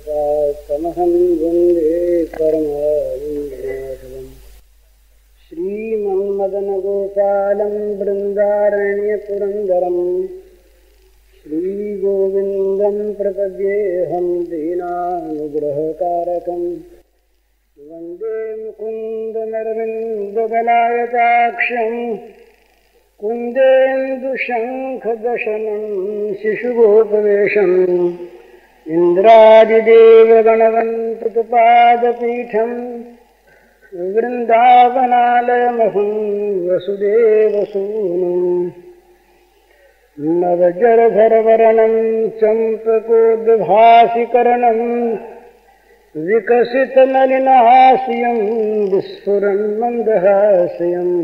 तमहं वन्दे परमानन्दमाधवम् श्रीमन्मदनगोपालं बृन्दारण्यपुरन्दरम् श्रीगोविन्दं प्रपद्येऽहं दीनानुग्रहकारकम् वन्दे मुकुन्दमरविन्ददलायताक्षम् कुन्देन्दुशङ्खदशनं शिशुगोपवेशम् इन्द्रादिदेवगणवन्तुपादपीठम् वृन्दावनालयमहं वसुदेवसूनुम् नवजरधरवरणं चम्पकोद्भासिकरणं विकसितनलिनहास्यं विस्फुरन्मन्दहास्यम्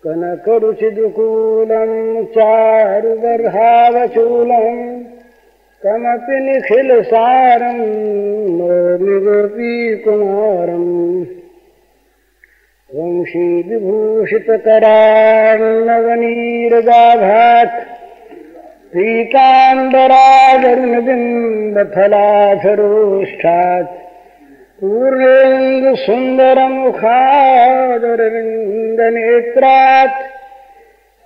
कनकरुचिदुकूलं चारुबर्हावचूलम् कमपि निखिलसारं नौमि गोपीकुमारम् वंशीविभूषितकरार्णवनीरदाभात् पीताम्बरागरुणबिम्बफलाधरोष्ठात् पूर्णेन्दुसुन्दरमुखादरविन्दनेत्रात्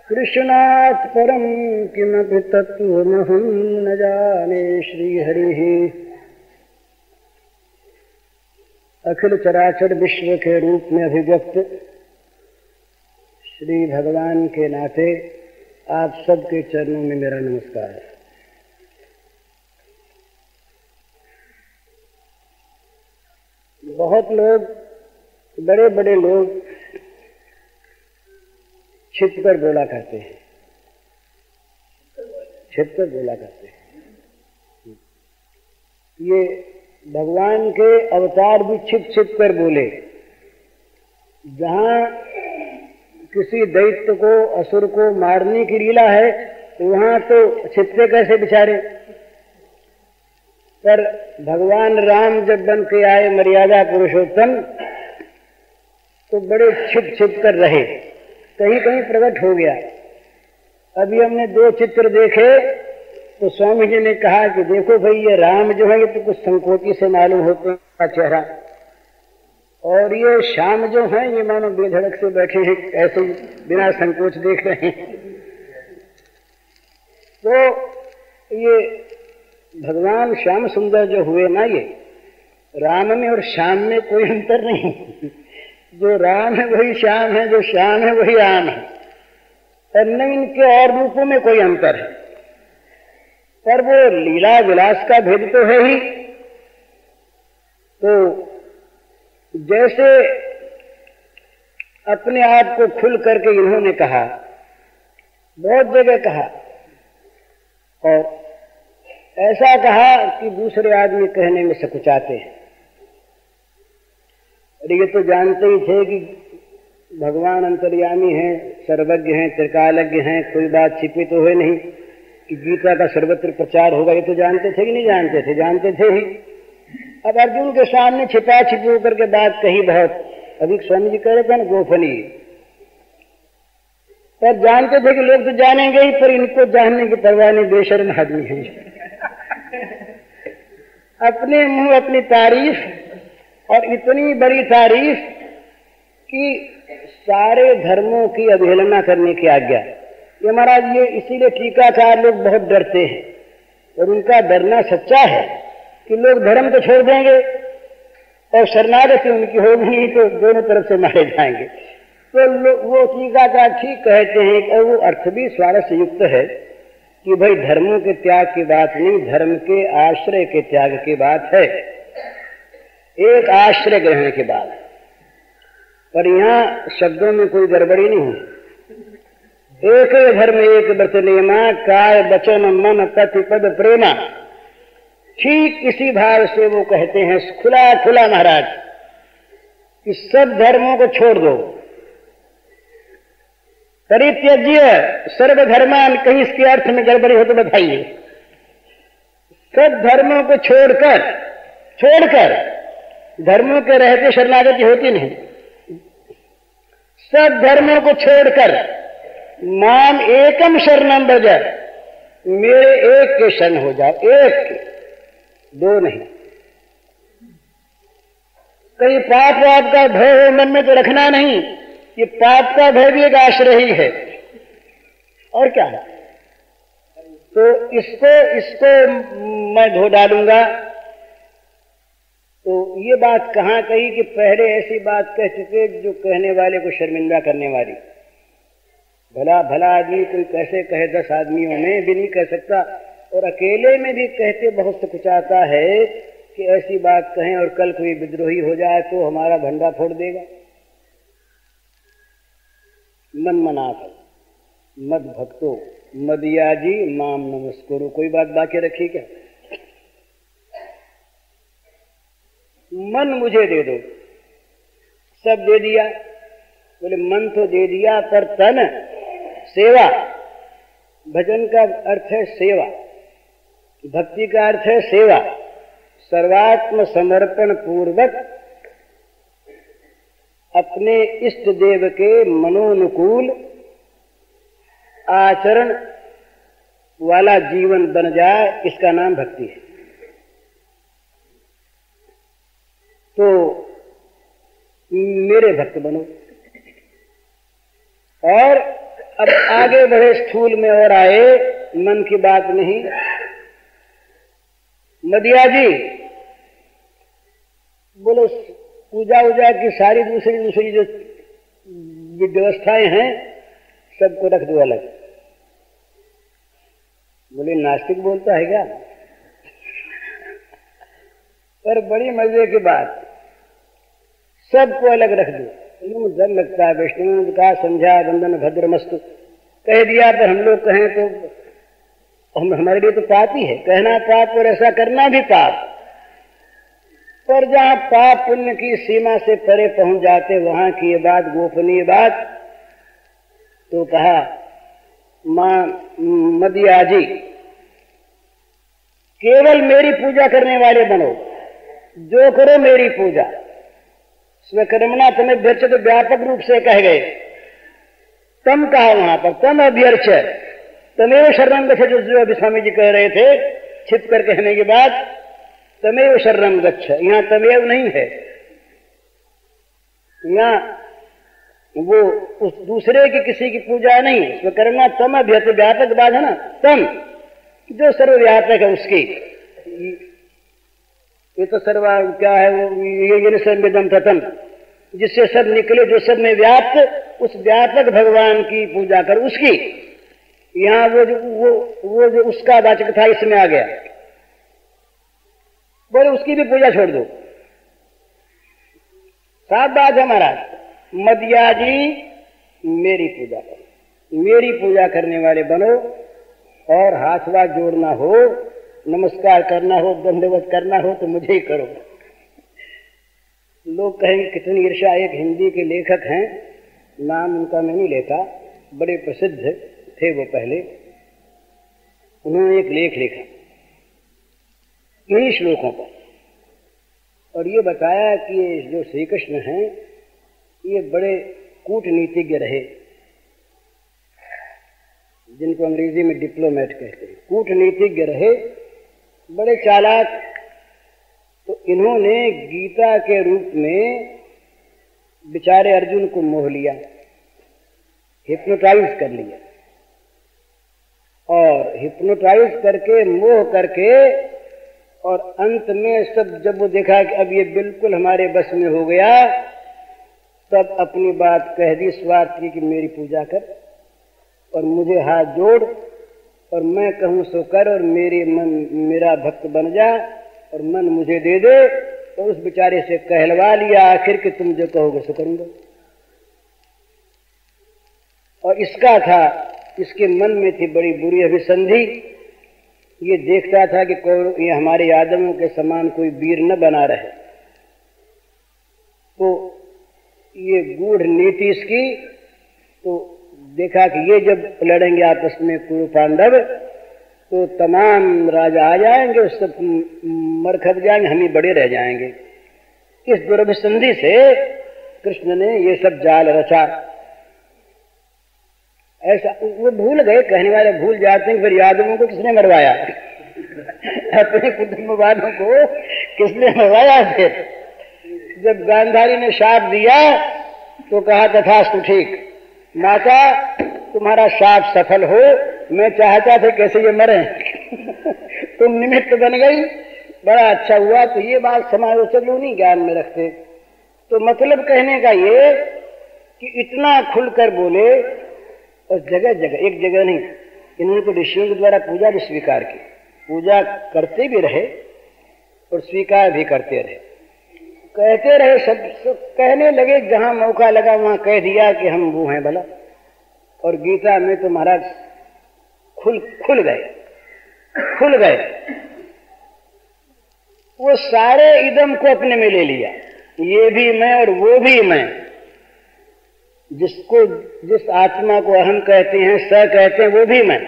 कृष्णात् परं किमपि तत्त्वमहं न जाने। श्रीहरिः अखिल चराचर विश्व के रूप में अभिव्यक्त श्री भगवान के नाते आप सबके चरणों में मेरा नमस्कार है। बहुत लोग, बड़े बड़े लोग छिपकर बोला करते हैं, छिपकर बोला करते हैं। ये भगवान के अवतार भी छिप छिप कर बोले। जहाँ किसी दैत्य को, असुर को मारने की लीला है वहाँ तो छिपते कैसे बिचारे। पर भगवान राम जब बन के आए मर्यादा पुरुषोत्तम तो बड़े छिप छिप कर रहे, कहीं कहीं प्रकट हो गया। अभी हमने 2 चित्र देखे तो स्वामी जी ने कहा कि देखो भाई, ये राम जो है ये तो कुछ संकोची से मालूम होते हैं का चेहरा, और ये श्याम जो है ये मानो बेधड़क से बैठे हैं, ऐसे बिना संकोच देख रहे हैं। तो ये भगवान श्याम सुंदर जो हुए ना, ये राम में और श्याम में कोई अंतर नहीं। जो राम है वही श्याम है, जो श्याम है वही राम है, और न इनके और रूपों में कोई अंतर है। पर वो लीला विलास का भेद तो है ही। तो जैसे अपने आप को खुल करके इन्होंने कहा, बहुत जगह कहा, और ऐसा कहा कि दूसरे आदमी कहने में सकुचाते हैं। और ये तो जानते ही थे कि भगवान अंतर्यामी हैं, सर्वज्ञ हैं, त्रिकालज्ञ हैं, कोई बात छिपी तो है नहीं कि गीता का सर्वत्र प्रचार होगा। ये तो जानते थे कि नहीं जानते थे? जानते थे ही। अब अर्जुन के सामने छिपा छिपी होकर के बात कही बहुत। अभी स्वामी जी कह रहे थे ना, गोपनीय। पर जानते थे कि लोग तो जानेंगे ही, पर इनको जानने की परवाह नहीं, बेशर्म आदमी है। अपने मुंह अपनी तारीफ, और इतनी बड़ी तारीफ कि सारे धर्मों की अवहेलना करने की आज्ञा। ये महाराज, ये इसीलिए टीकाकार लोग बहुत डरते हैं, और उनका डरना सच्चा है कि लोग धर्म तो छोड़ देंगे और शरणागति उनकी होगी नहीं तो दोनों तरफ से मारे जाएंगे। तो वो टीकाकार ठीक कहते हैं, और वो अर्थ भी स्वारस्य युक्त है कि भाई धर्मों के त्याग की बात नहीं, धर्म के आश्रय के त्याग की बात है, एक आश्रय ग्रहण के बाद। पर यहाँ शब्दों में कोई गड़बड़ी नहीं है। एक धर्म एक व्रत नियमा, काय वचन मन पति पद प्रेमा। ठीक इसी भाव से वो कहते हैं खुला खुला महाराज कि सब धर्मों को छोड़ दो। परित्यज्य सर्वधर्मान, कहीं इसके अर्थ में गड़बड़ी हो तो बताइए। सब धर्मों को छोड़कर धर्मों के रहते शरणागति होती नहीं। सब धर्मों को छोड़कर माम एकम शरणम व्रज, मेरे एक के शरण हो जाओ। एक दो नहीं। कहीं पाप वाप का भय हो मन में तो रखना नहीं, ये पाप का भय भी एक आश्रय ही है और क्या है। तो इसको मैं धो डालूंगा। तो ये बात कहाँ कही कि पहले ऐसी बात कह चुके जो कहने वाले को शर्मिंदा करने वाली। भला भला आदमी कोई कैसे कहे, 10 आदमियों में भी नहीं कह सकता, और अकेले में भी कहते बहुत से कुछ आता है कि ऐसी बात कहें और कल कोई विद्रोही हो जाए तो हमारा भंडा फोड़ देगा। मन मना कर मद भक्तो मदियाजी माम नमस्कुरु, कोई बात बाकी रखी क्या? मन मुझे दे दो, सब दे दिया। बोले मन तो दे दिया पर तन सेवा। भजन का अर्थ है सेवा, भक्ति का अर्थ है सेवा। सर्वात्म समर्पण पूर्वक अपने इष्ट देव के मनोनुकूल आचरण वाला जीवन बन जाए, इसका नाम भक्ति है। तो मेरे भक्त बनो। और अब आगे बढ़े स्थूल में और आए, मन की बात नहीं। मदिया जी बोलो पूजा उजा की सारी दूसरी जो व्यवस्थाएं हैं सबको रख दो अलग। बोले नास्तिक बोलता है क्या? पर बड़ी मजे की बात, सबको अलग रख दो। डर लगता है, वैष्णव का संध्या वंदन भद्रमस्तु कह दिया, पर हम लोग कहें तो हमारे लिए तो पाप ही है, कहना पाप और ऐसा करना भी पाप। पर जहां पाप पुण्य की सीमा से परे पहुंच जाते वहां की ये बात गोपनीय बात। तो कहा मां मदिया जी केवल मेरी पूजा करने वाले बनो, जो करो मेरी पूजा। स्वकर्मणा तमें व्यर्च तो व्यापक रूप से कह गए। तम कहा वहां पर, तम अभ्यर्च तमेव शरणं गच्छ, जो अभी स्वामी जी कह रहे थे छिप कर कहने के बाद, तमेव शरणं गच्छ। यहां तमेव नहीं है, यहां वो उस दूसरे की किसी की पूजा नहीं। स्वकर्मणा तम अभ्यर्च व्यापक बात है ना, तम जो सर्वव्यापक है उसकी। ये तो सर्वा क्या है वो, ये सर्वविदं ततम, जिससे सब निकले, जो सब में व्याप्त, उस व्यापक भगवान की पूजा कर उसकी। यहां वो जो उसका वाचक था इसमें आ गया। बोले उसकी भी पूजा छोड़ दो। साफ बात है महाराज। मदिया जी मेरी पूजा करो, मेरी पूजा करने वाले बनो। और हाथ वाथ जोड़ना हो, नमस्कार करना हो, दंडवत करना हो तो मुझे ही करो। लोग कहेंगे कितनी ईर्ष्या। एक हिंदी के लेखक हैं, नाम उनका नहीं लेता, बड़े प्रसिद्ध थे वो पहले। उन्होंने एक लेख लिखा इन्हीं श्लोकों पर, और ये बताया कि ये जो श्री कृष्ण हैं ये बड़े कूटनीतिज्ञ रहे, जिनको अंग्रेजी में डिप्लोमेट कहते हैं। कूटनीतिज्ञ रहे, बड़े चालाक। तो इन्होंने गीता के रूप में बेचारे अर्जुन को मोह लिया, हिप्नोटाइज कर लिया। और हिप्नोटाइज करके, मोह करके, और अंत में सब जब वो देखा कि अब ये बिल्कुल हमारे बस में हो गया, तब अपनी बात कह दी स्वार्थ की कि मेरी पूजा कर और मुझे हाथ जोड़ और मैं कहूं सो कर, और मेरा भक्त बन जा और मन मुझे दे दे। तो उस बेचारे से कहलवा लिया आखिर कि तुम जो कहोगे सो करूंगा। और इसका था, इसके मन में थी बड़ी बुरी अभिसंधि। ये देखता था कि ये हमारे यादवों के समान कोई वीर न बना रहे। तो ये गूढ़ नीति इसकी। तो देखा कि ये जब लड़ेंगे आपस में कुरु पांडव तो तमाम राजा आ जाएंगे, सब मर खप जाएंगे, हम ही बड़े रह जाएंगे। इस दुर्भिसंधि से कृष्ण ने ये सब जाल रचा। ऐसा वो भूल गए, कहने वाले भूल जाते हैं, फिर यादवों को किसने मरवाया अपने कुटुंब वालों को किसने मरवाया? फिर जब गांधारी ने शाप दिया तो कहा तथास्तु, ठीक, माता तुम्हारा शाप सफल हो, मैं चाहता था कैसे ये मरे तुम निमित्त बन गई, बड़ा अच्छा हुआ। तो ये बात समालोचक लोग नहीं ज्ञान में रखते। तो मतलब कहने का ये कि इतना खुलकर बोले, और जगह जगह, एक जगह नहीं, इन्होंने तो ऋषियों के द्वारा पूजा भी स्वीकार की, पूजा करते भी रहे और स्वीकार भी करते रहे, कहते रहे, सब कहने लगे, जहां मौका लगा वहां कह दिया कि हम वो हैं भला। और गीता में तो महाराज खुल गए, वो सारे इदम को अपने में ले लिया, ये भी मैं और वो भी मैं। जिस आत्मा को अहम कहते हैं, स कहते हैं, वो भी मैं,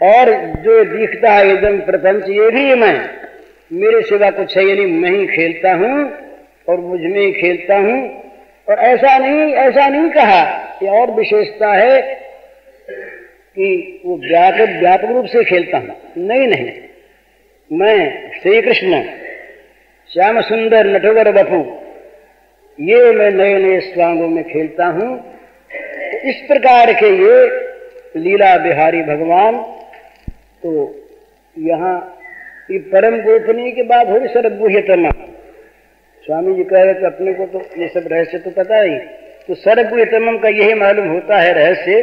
और जो दिखता है इदम प्रपंच, ये भी मैं, मेरे सिवा कुछ है नहीं, मैं ही खेलता हूं और मुझ में ही खेलता हूं। और ऐसा नहीं कहा, ये और विशेषता है कि वो व्यापक रूप से खेलता हूं, नहीं, मैं श्री कृष्ण श्याम सुंदर नटवर बपू, ये मैं नए नए स्वांगों में खेलता हूं। तो इस प्रकार के ये लीला बिहारी भगवान। तो यहाँ ये परम गोपनीय की बात हो रही, सर्वगुह्यतम। स्वामी जी कह रहे थे अपने को तो ये सब रहस्य तो पता ही, तो सर्वगुह्यतम का यही मालूम होता है रहस्य,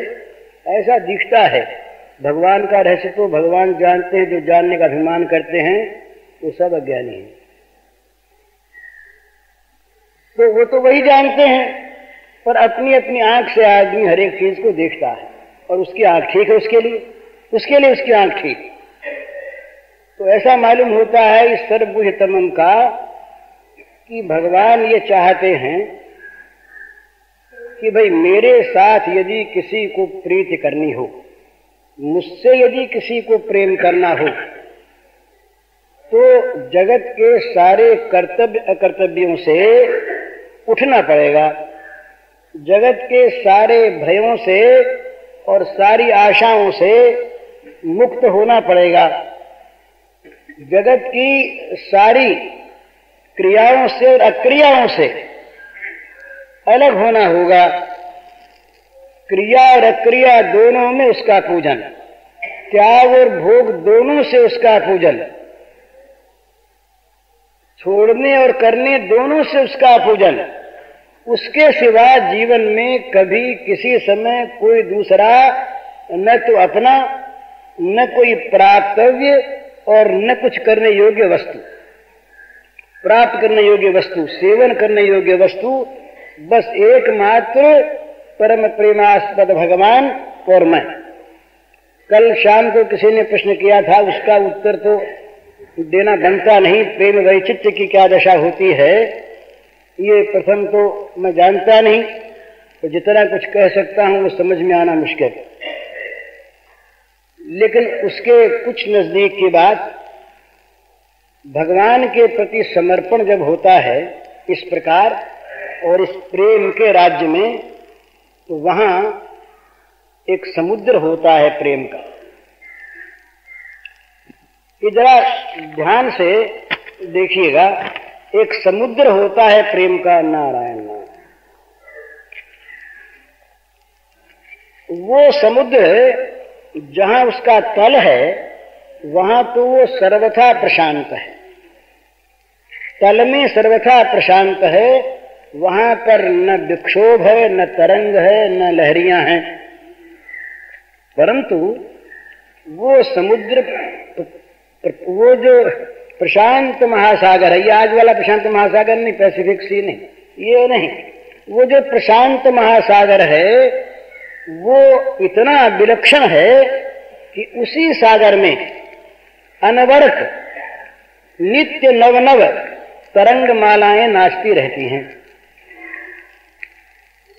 ऐसा दिखता है। भगवान का रहस्य तो भगवान जानते हैं, जो जानने का अभिमान करते हैं वो सब अज्ञानी है। तो वो तो वही जानते हैं, पर अपनी अपनी आंख से आदमी हर एक चीज को देखता है, और उसकी आंख ठीक है, उसके लिए उसकी आंख ठीक। तो ऐसा मालूम होता है इस सर्वगुह्यतम का कि भगवान ये चाहते हैं कि भाई मेरे साथ यदि किसी को प्रीति करनी हो, मुझसे यदि किसी को प्रेम करना हो, तो जगत के सारे कर्तव्य अकर्तव्यों से उठना पड़ेगा, जगत के सारे भयों से और सारी आशाओं से मुक्त होना पड़ेगा, जगत की सारी क्रियाओं से और अक्रियाओं से अलग होना होगा, क्रिया और अक्रिया दोनों में उसका पूजन, त्याग और भोग दोनों से उसका पूजन, छोड़ने और करने दोनों से उसका पूजन। उसके सिवा जीवन में कभी किसी समय कोई दूसरा, न तो अपना, न कोई प्राप्तव्य और न कुछ करने योग्य वस्तु, प्राप्त करने योग्य वस्तु, सेवन करने योग्य वस्तु, बस एकमात्र परम प्रेमास्पद भगवान और मैं। कल शाम को किसी ने प्रश्न किया था, उसका उत्तर तो देना बनता नहीं, प्रेम वैचित्र्य की क्या दशा होती है ये प्रथम तो मैं जानता नहीं, तो जितना कुछ कह सकता हूं वो समझ में आना मुश्किल। लेकिन उसके कुछ नजदीक की बात, भगवान के प्रति समर्पण जब होता है इस प्रकार और इस प्रेम के राज्य में, तो वहां एक समुद्र होता है प्रेम का। ये जरा ध्यान से देखिएगा, एक समुद्र होता है प्रेम का, नारायण नारायण। वो समुद्र जहां उसका तल है वहां तो वो सर्वथा प्रशांत है, तल में सर्वथा प्रशांत है, वहां पर न विक्षोभ है, न तरंग है, न लहरियां हैं। परंतु वो समुद्र, वो जो प्रशांत महासागर है, ये आज वाला प्रशांत महासागर नहीं, पैसिफिक सी नहीं, ये नहीं, वो जो प्रशांत महासागर है वो इतना विलक्षण है कि उसी सागर में अनवरत नित्य नव तरंग मालाएं नाचती रहती हैं।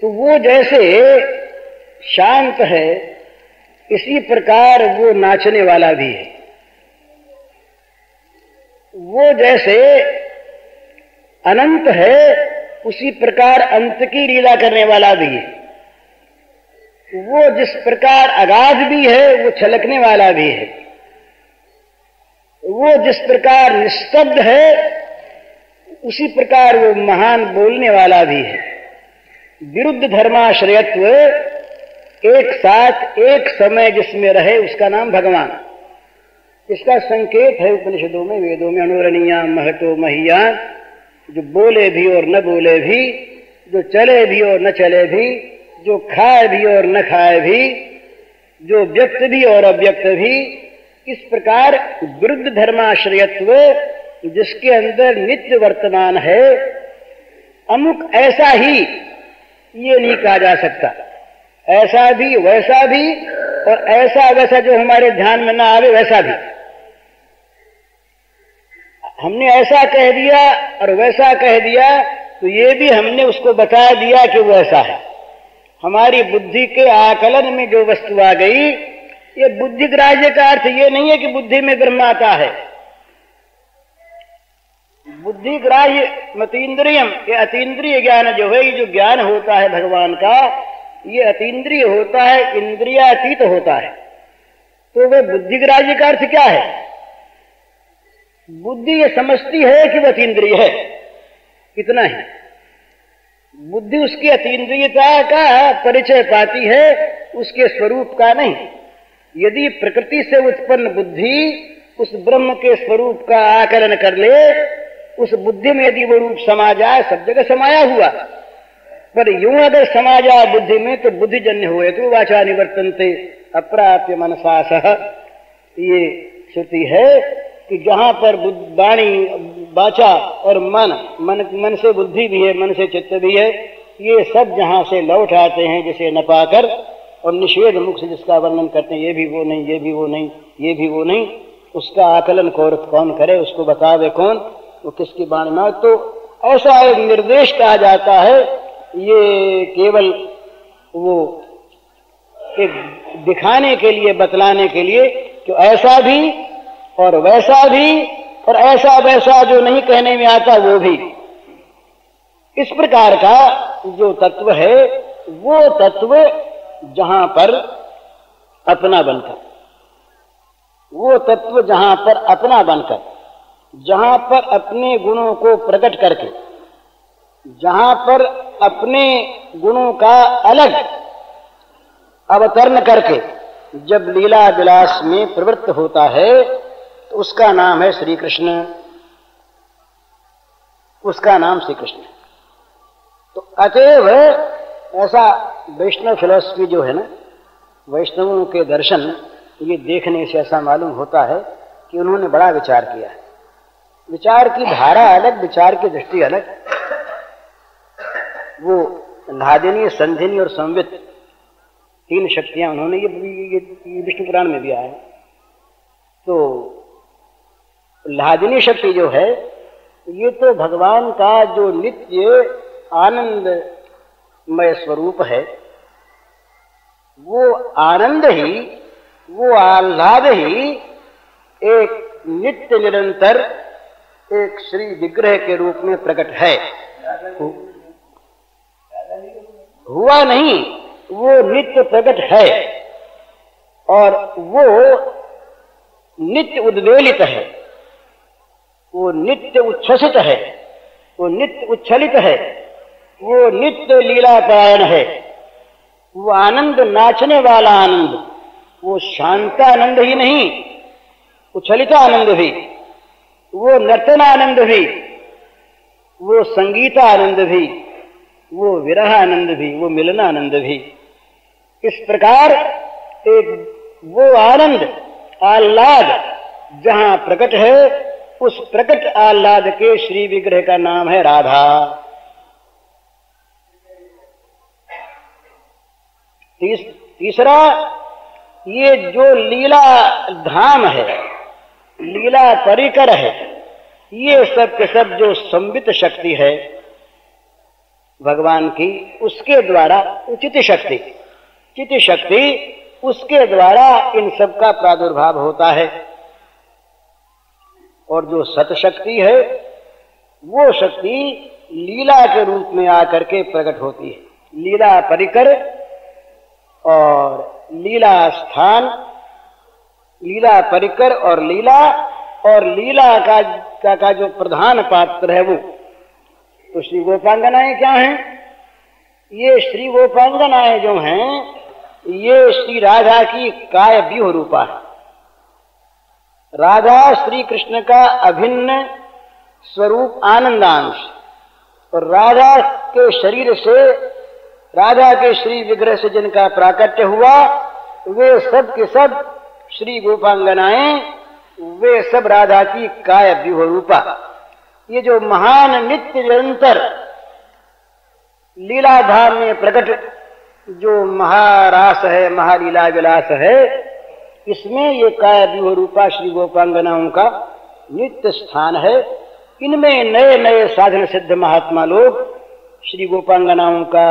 तो वो जैसे शांत है, इसी प्रकार वो नाचने वाला भी है। वो जैसे अनंत है, उसी प्रकार अंत की लीला करने वाला भी है। वो जिस प्रकार अगाध भी है, वो छलकने वाला भी है। वो जिस प्रकार निस्तब्ध है उसी प्रकार वो महान बोलने वाला भी है। विरुद्ध धर्माश्रयत्व एक साथ एक समय जिसमें रहे उसका नाम भगवान। इसका संकेत है उपनिषदों में, वेदों में, अनुरणीया महतो महीयान, जो बोले भी और न बोले भी, जो चले भी और न चले भी, जो खाए भी और न खाए भी, जो व्यक्त भी और अव्यक्त भी। इस प्रकार विरुद्ध धर्माश्रयत्व जिसके अंदर नित्य वर्तमान है, अमुक ऐसा ही ये नहीं कहा जा सकता, ऐसा भी वैसा भी, और ऐसा वैसा जो हमारे ध्यान में ना आवे वैसा भी। हमने ऐसा कह दिया और वैसा कह दिया तो ये भी हमने उसको बता दिया कि वो ऐसा है। हमारी बुद्धि के आकलन में जो वस्तु आ गई, ये बुद्धि ग्राह्य का अर्थ ये नहीं है कि बुद्धि में ब्रह्म आता है। बुद्धि ग्राह्य मतीन्द्रियम, ये अतीन्द्रिय ज्ञान जो है, ये जो ज्ञान होता है भगवान का, ये अतीन्द्रिय होता है, इंद्रियातीत होता है। तो वह बुद्धि ग्राह्य का अर्थ क्या है? बुद्धि ये समझती है कि वह अतीन्द्रिय है, इतना ही। बुद्धि उसकी अतीन्द्रियता का परिचय पाती है, उसके स्वरूप का नहीं। यदि प्रकृति से उत्पन्न बुद्धि उस ब्रह्म के स्वरूप का आकलन कर ले, उस बुद्धि में यदि वो रूप समा जाए, सब जगह समाया हुआ, पर यूं अगर समा जाए बुद्धि में तो बुद्धिजन्य हुए तो वाचा निवर्तन्ते अप्राप्य मनसा सह। ये श्रुति है कि जहां पर वाणी, वाचा और मन से बुद्धि भी है, मन से चित्त भी है, ये सब जहां से लौट आते हैं जिसे न पाकर, और निषेध मुख से जिसका वर्णन करते हैं, ये भी वो नहीं, ये भी वो नहीं, ये भी वो नहीं, उसका आकलन कौन करे, उसको बतावे कौन, वो किसकी बाणी में। तो ऐसा एक निर्देश कहा जाता है, ये केवल वो एक दिखाने के लिए, बतलाने के लिए कि ऐसा भी और वैसा भी, और ऐसा वैसा जो नहीं कहने में आता वो भी। इस प्रकार का जो तत्व है, वो तत्व जहां पर अपना बनकर, वो तत्व जहां पर अपना बनकर, जहां पर अपने गुणों को प्रकट करके, जहां पर अपने गुणों का अलग अवतरण करके जब लीला विलास में प्रवृत्त होता है, तो उसका नाम है श्री कृष्ण, उसका नाम श्री कृष्ण। तो अतएव ऐसा वैष्णव फिलॉसफी जो है ना, वैष्णवों के दर्शन, ये देखने से ऐसा मालूम होता है कि उन्होंने बड़ा विचार किया है। विचार की धारा अलग, विचार की दृष्टि अलग। वो लादिनी, संधिनी और संवित, तीन शक्तियां उन्होंने, ये विष्णु पुराण में भी आया है। तो लादिनी शक्ति जो है, ये तो भगवान का जो नित्य आनंदमय स्वरूप है, वो आनंद ही, वो आह्लाद ही एक नित्य निरंतर एक श्री विग्रह के रूप में प्रकट है। हुआ नहीं, वो नित्य प्रकट है, और वो नित्य उद्वेलित है, वो नित्य उच्छ्वसित है, वो नित्य उच्छलित है, वो नित्य लीलापरायण है। वो आनंद नाचने वाला आनंद, वो शांतानंद ही नहीं, उच्छलित आनंद भी, वो नर्तनानंद भी, वो संगीतानंद भी, वो विरह आनंद भी, वो मिलनानंद भी। इस प्रकार एक वो आनंद, आह्लाद जहां प्रकट है, उस प्रकट आह्लाद के श्री विग्रह का नाम है राधा। तीसरा, ये जो लीला धाम है, लीला परिकर है, ये सब के सब जो संवित शक्ति है भगवान की, उसके द्वारा चित्त शक्ति, चित्त शक्ति, उसके द्वारा इन सब का प्रादुर्भाव होता है। और जो सत शक्ति है, वो शक्ति लीला के रूप में आकर के प्रकट होती है। लीला परिकर और लीला स्थान, लीला परिकर और लीला और लीला का जो प्रधान पात्र है वो। तो श्री गोपांगनाएं क्या हैं? ये श्री गोपांगनाएं जो हैं ये श्री राधा की काय व्यूह रूपा है। राधा श्री कृष्ण का अभिन्न स्वरूप आनंदांश, और राधा के शरीर से, राधा के श्री विग्रह से जिनका प्राकट्य हुआ वे सब के सब श्री गोपांगनाएं, वे सब राधा की काय व्यूह रूपा। ये जो महान नित्य निरंतर लीलाधाम में प्रकट जो महारास है, महालीला विलास है, इसमें ये काय व्यूह रूपा श्री गोपांगनाओं का नित्य स्थान है। इनमें नए नए साधन सिद्ध महात्मा लोग श्री गोपांगनाओं का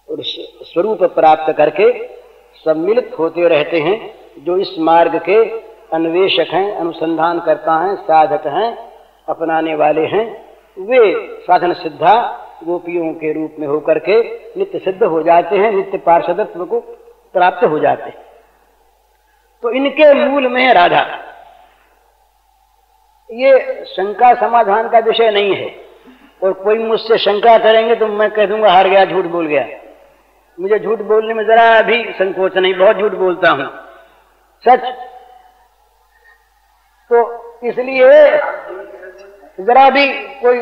स्वरूप प्राप्त करके सम्मिलित होते रहते हैं। जो इस मार्ग के अन्वेषक हैं, अनुसंधान करता हैं, साधक हैं, अपनाने वाले हैं, वे साधन सिद्धा गोपियों के रूप में होकर के नित्य सिद्ध हो जाते हैं, नित्य पार्षदत्व को प्राप्त हो जाते हैं। तो इनके मूल में है राधा। ये शंका समाधान का विषय नहीं है, और कोई मुझसे शंका करेंगे तो मैं कह दूंगा हार गया, झूठ बोल गया। मुझे झूठ बोलने में जरा भी संकोच नहीं, बहुत झूठ बोलता हूं, सच। तो इसलिए जरा भी कोई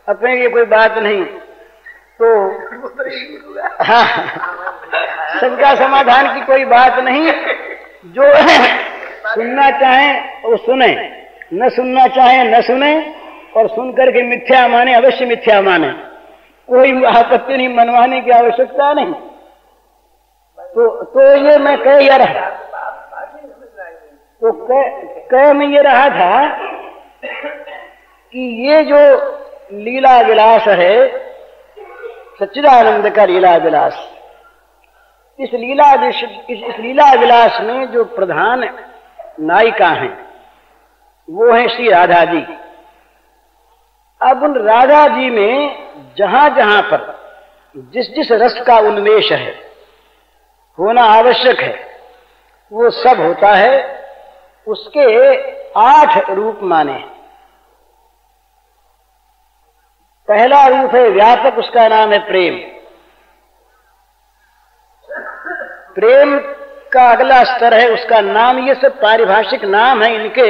अपने लिए कोई बात नहीं, तो हाँ, शंका समाधान की कोई बात नहीं। जो सुनना चाहें वो सुने, न सुनना चाहें न सुने, और सुनकर के मिथ्या माने, अवश्य मिथ्या माने, कोई आपत्ति नहीं, मनवाने की आवश्यकता नहीं। तो ये मैं कह यह रहा, तो कह मैं ये रहा था कि ये जो लीला विलास है, सच्चिदानंद का लीला विलास, इस लीला विलास में जो प्रधान नायिका हैं वो है श्री राधा जी। अब उन राधा जी में जहां जहां पर जिस जिस रस का उन्मेष है, होना आवश्यक है, वो सब होता है। उसके 8 रूप माने। पहला रूप है व्यापक, उसका नाम है प्रेम। प्रेम का अगला स्तर है, उसका नाम, ये सब पारिभाषिक नाम है इनके,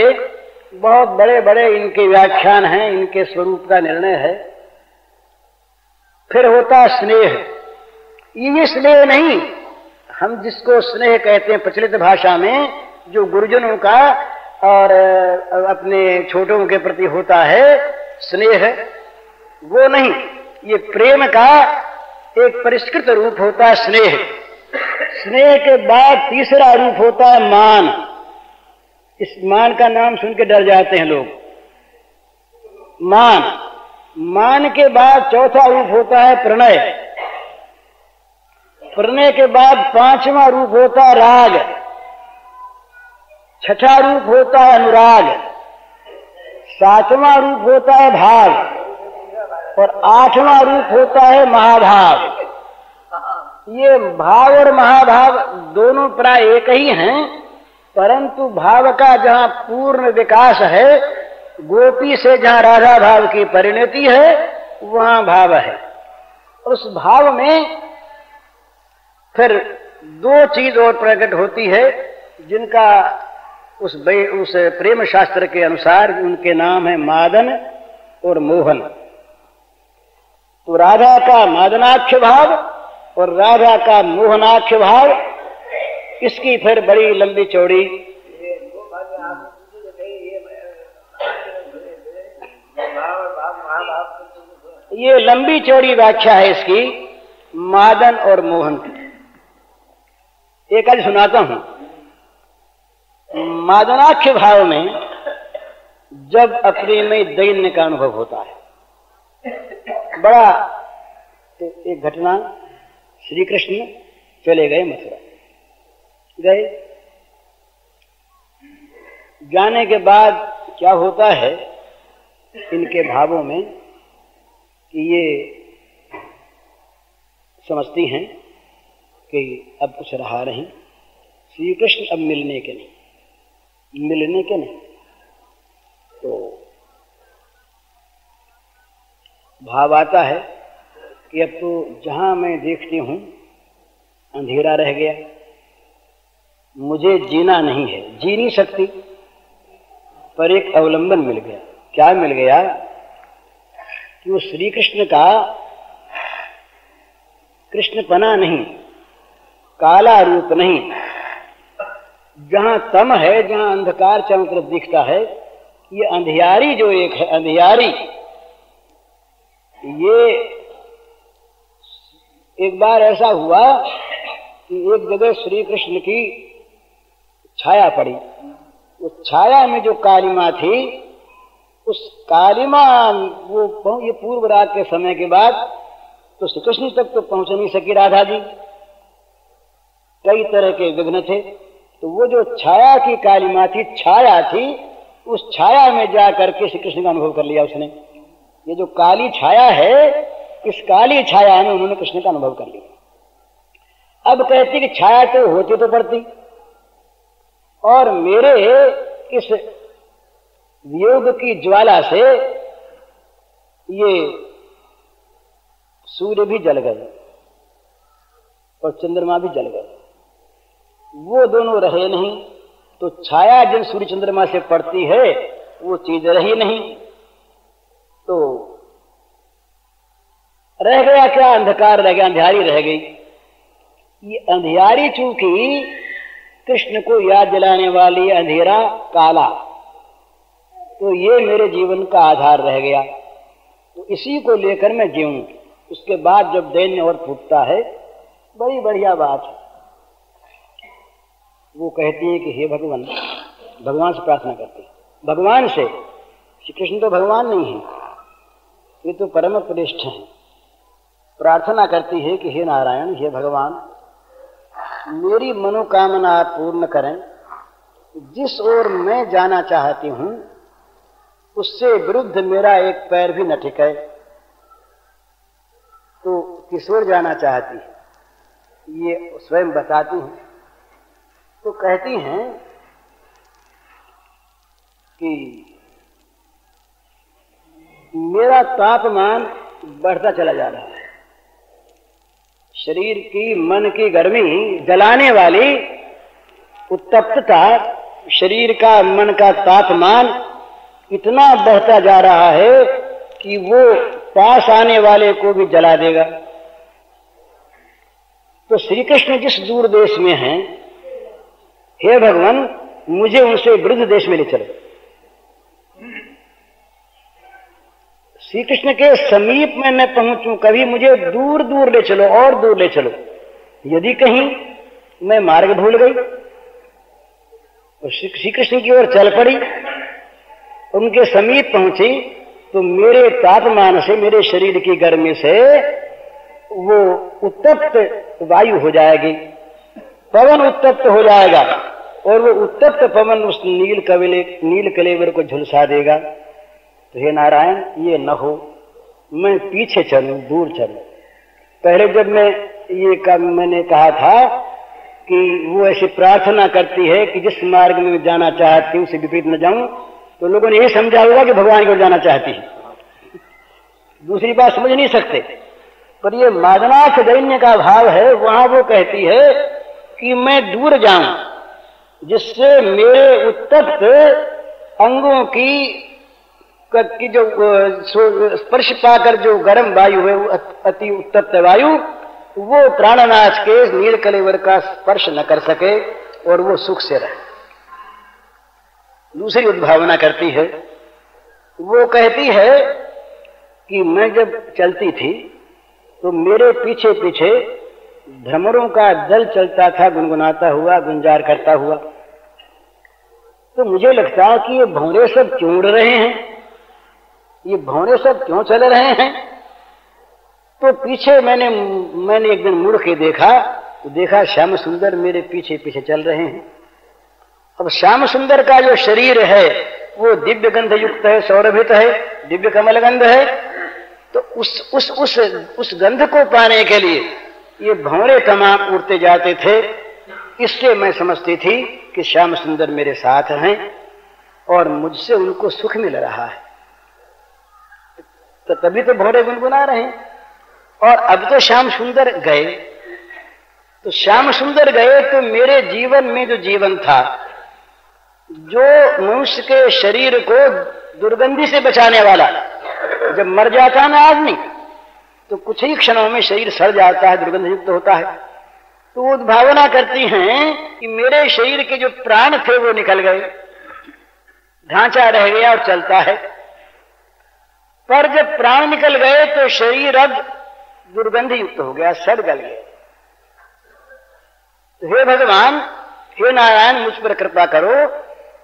बहुत बड़े बड़े इनके व्याख्यान हैं, इनके स्वरूप का निर्णय है। फिर होता स्नेह। ये स्नेह नहीं, हम जिसको स्नेह कहते हैं प्रचलित भाषा में, जो गुरुजनों का और अपने छोटों के प्रति होता है स्नेह, वो नहीं। ये प्रेम का एक परिष्कृत रूप होता है स्नेह। स्नेह के बाद तीसरा रूप होता है मान। इस मान का नाम सुन के डर जाते हैं लोग, मान। मान के बाद चौथा रूप होता है प्रणय। प्रणय के बाद 5वां रूप होता है राग। 6ठा रूप होता है अनुराग। 7वां रूप होता है भाव, और 8वां रूप होता है महाभाव। ये भाव और महाभाव दोनों प्राय एक ही हैं, परंतु भाव का जहां पूर्ण विकास है, गोपी से जहां राधा भाव की परिणति है, वहां भाव है। उस भाव में फिर 2 चीज और प्रकट होती है, जिनका उस प्रेम शास्त्र के अनुसार उनके नाम है मादन और मोहन। तो राधा का मादनाख्य भाव और राधा का मोहनाख्य भाव, इसकी फिर बड़ी लंबी चौड़ी ये लंबी चौड़ी व्याख्या है इसकी, मादन और मोहन की। एक आज सुनाता हूं। मादनाख्य भाव में जब अपने में दैन्य का अनुभव होता है, बड़ा, तो एक घटना, श्री कृष्ण चले गए मथुरा। गए, जाने के बाद क्या होता है इनके भावों में कि ये समझती हैं कि अब कुछ रहा नहीं, श्री कृष्ण अब मिलने के नहीं। मिलने के नहीं। तो भाव आता है कि अब तो जहां मैं देखती हूं अंधेरा रह गया, मुझे जीना नहीं है, जी नहीं सकती, पर एक अवलंबन मिल गया। क्या मिल गया कि वो श्री कृष्ण का कृष्णपना नहीं, काला रूप नहीं। जहां तम है, जहां अंधकार चारों तरफ दिखता है, ये अंधियारी जो एक है, अंधियारी, ये एक बार ऐसा हुआ कि एक जगह श्री कृष्ण की छाया पड़ी। उस छाया में जो कालिमा थी, उस कालिमा ये पूर्व रात के समय के बाद तो श्री कृष्ण तक तो पहुंच नहीं सकी राधा जी, कई तरह के विघ्न थे। तो वो जो छाया की कालिमा थी, छाया थी, उस छाया में जा करके श्री कृष्ण का अनुभव कर लिया उसने। ये जो काली छाया है, इस काली छाया में उन्होंने कृष्ण का अनुभव कर लिया। अब कहती कि छाया तो होती तो पड़ती, और मेरे इस वियोग की ज्वाला से ये सूर्य भी जल गए और चंद्रमा भी जल गए, वो दोनों रहे नहीं। तो छाया जिन सूर्य चंद्रमा से पड़ती है वो चीज रही नहीं, तो रह गया क्या? अंधकार रह गया, अंधियारी रह गई। ये अंधियारी चूंकि कृष्ण को याद दिलाने वाली अंधेरा काला, तो ये मेरे जीवन का आधार रह गया। तो इसी को लेकर मैं जीऊं। उसके बाद जब दैन्य और फूटता है, बड़ी बढ़िया बात है। वो कहती है कि हे भगवान, भगवान से प्रार्थना करती है, भगवान से। श्री कृष्ण तो भगवान नहीं है, ये तो परम श्रेष्ठ हैं। प्रार्थना करती है कि हे नारायण, हे भगवान, मेरी मनोकामना आप पूर्ण करें। जिस ओर मैं जाना चाहती हूं उससे विरुद्ध मेरा एक पैर भी न टिके। तो किस ओर जाना चाहती है ये स्वयं बताती हैं। तो कहती हैं कि मेरा तापमान बढ़ता चला जा रहा है, शरीर की मन की गर्मी जलाने वाली उत्तप्तता, शरीर का मन का तापमान इतना बढ़ता जा रहा है कि वो पास आने वाले को भी जला देगा। तो श्री कृष्ण जिस दूर देश में हैं, हे भगवान, मुझे उनसे विरुद्ध देश में ले चलो। श्री कृष्ण के समीप में मैं पहुंचूं, कभी मुझे दूर दूर ले चलो और दूर ले चलो। यदि कहीं मैं मार्ग भूल गई और श्री कृष्ण की ओर चल पड़ी, उनके समीप पहुंची, तो मेरे तापमान से, मेरे शरीर की गर्मी से वो उत्तप्त वायु हो जाएगी, पवन उत्तप्त हो जाएगा, और वो उत्तप्त पवन उस नील कलेवर को झुलसा देगा। तो हे नारायण, ये न हो, मैं पीछे चलूं, दूर चलूं। पहले जब मैं ये मैंने कहा था कि वो ऐसी प्रार्थना करती है कि जिस मार्ग में जाना चाहती हूं उसे विपरीत न जाऊं, तो लोगों ने यही समझा होगा कि भगवान की ओर जाना चाहती है, दूसरी बात समझ नहीं सकते। पर ये मादनाथ दैन्य का भाव है। वहां वो कहती है कि मैं दूर जाऊं, जिससे मेरे उत्तप्त अंगों की जो स्पर्श पाकर जो गर्म वायु है, वो अति उत्तप्त वायु, वो प्राणनाथ के नील कलेवर का स्पर्श न कर सके और वो सुख से रहे। दूसरी उद्भावना करती है, वो कहती है कि मैं जब चलती थी तो मेरे पीछे पीछे भ्रमरों का दल चलता था, गुनगुनाता हुआ, गुंजार करता हुआ। तो मुझे लगता कि ये भौरे सब क्यों उड़ रहे हैं, ये भौरे सब क्यों चल रहे हैं। तो पीछे मैंने एक दिन मुड़ के देखा, तो देखा श्याम सुंदर मेरे पीछे पीछे चल रहे हैं। अब श्याम सुंदर का जो शरीर है वो दिव्य गंध युक्त है, सौरभित है, दिव्य कमल गंध है। तो उस गंध को पाने के लिए ये भौरे तमाम उड़ते जाते थे। इससे मैं समझती थी कि श्याम सुंदर मेरे साथ हैं और मुझसे उनको सुख मिल रहा है। तो तभी तो भौरे गुनगुना रहे हैं। और अब तो श्याम सुंदर गए, तो श्याम सुंदर गए तो मेरे जीवन में जो जीवन था, जो मनुष्य के शरीर को दुर्गंधि से बचाने वाला, जब मर जाता ना आदमी तो कुछ ही क्षणों में शरीर सड़ जाता है, दुर्गंध युक्त होता है। तो वो भावना करती हैं कि मेरे शरीर के जो प्राण थे वो निकल गए, ढांचा रह गया और चलता है। पर जब प्राण निकल गए तो शरीर अब दुर्गंध युक्त हो गया, सड़ गल गया। तो हे भगवान, हे नारायण, मुझ पर कृपा करो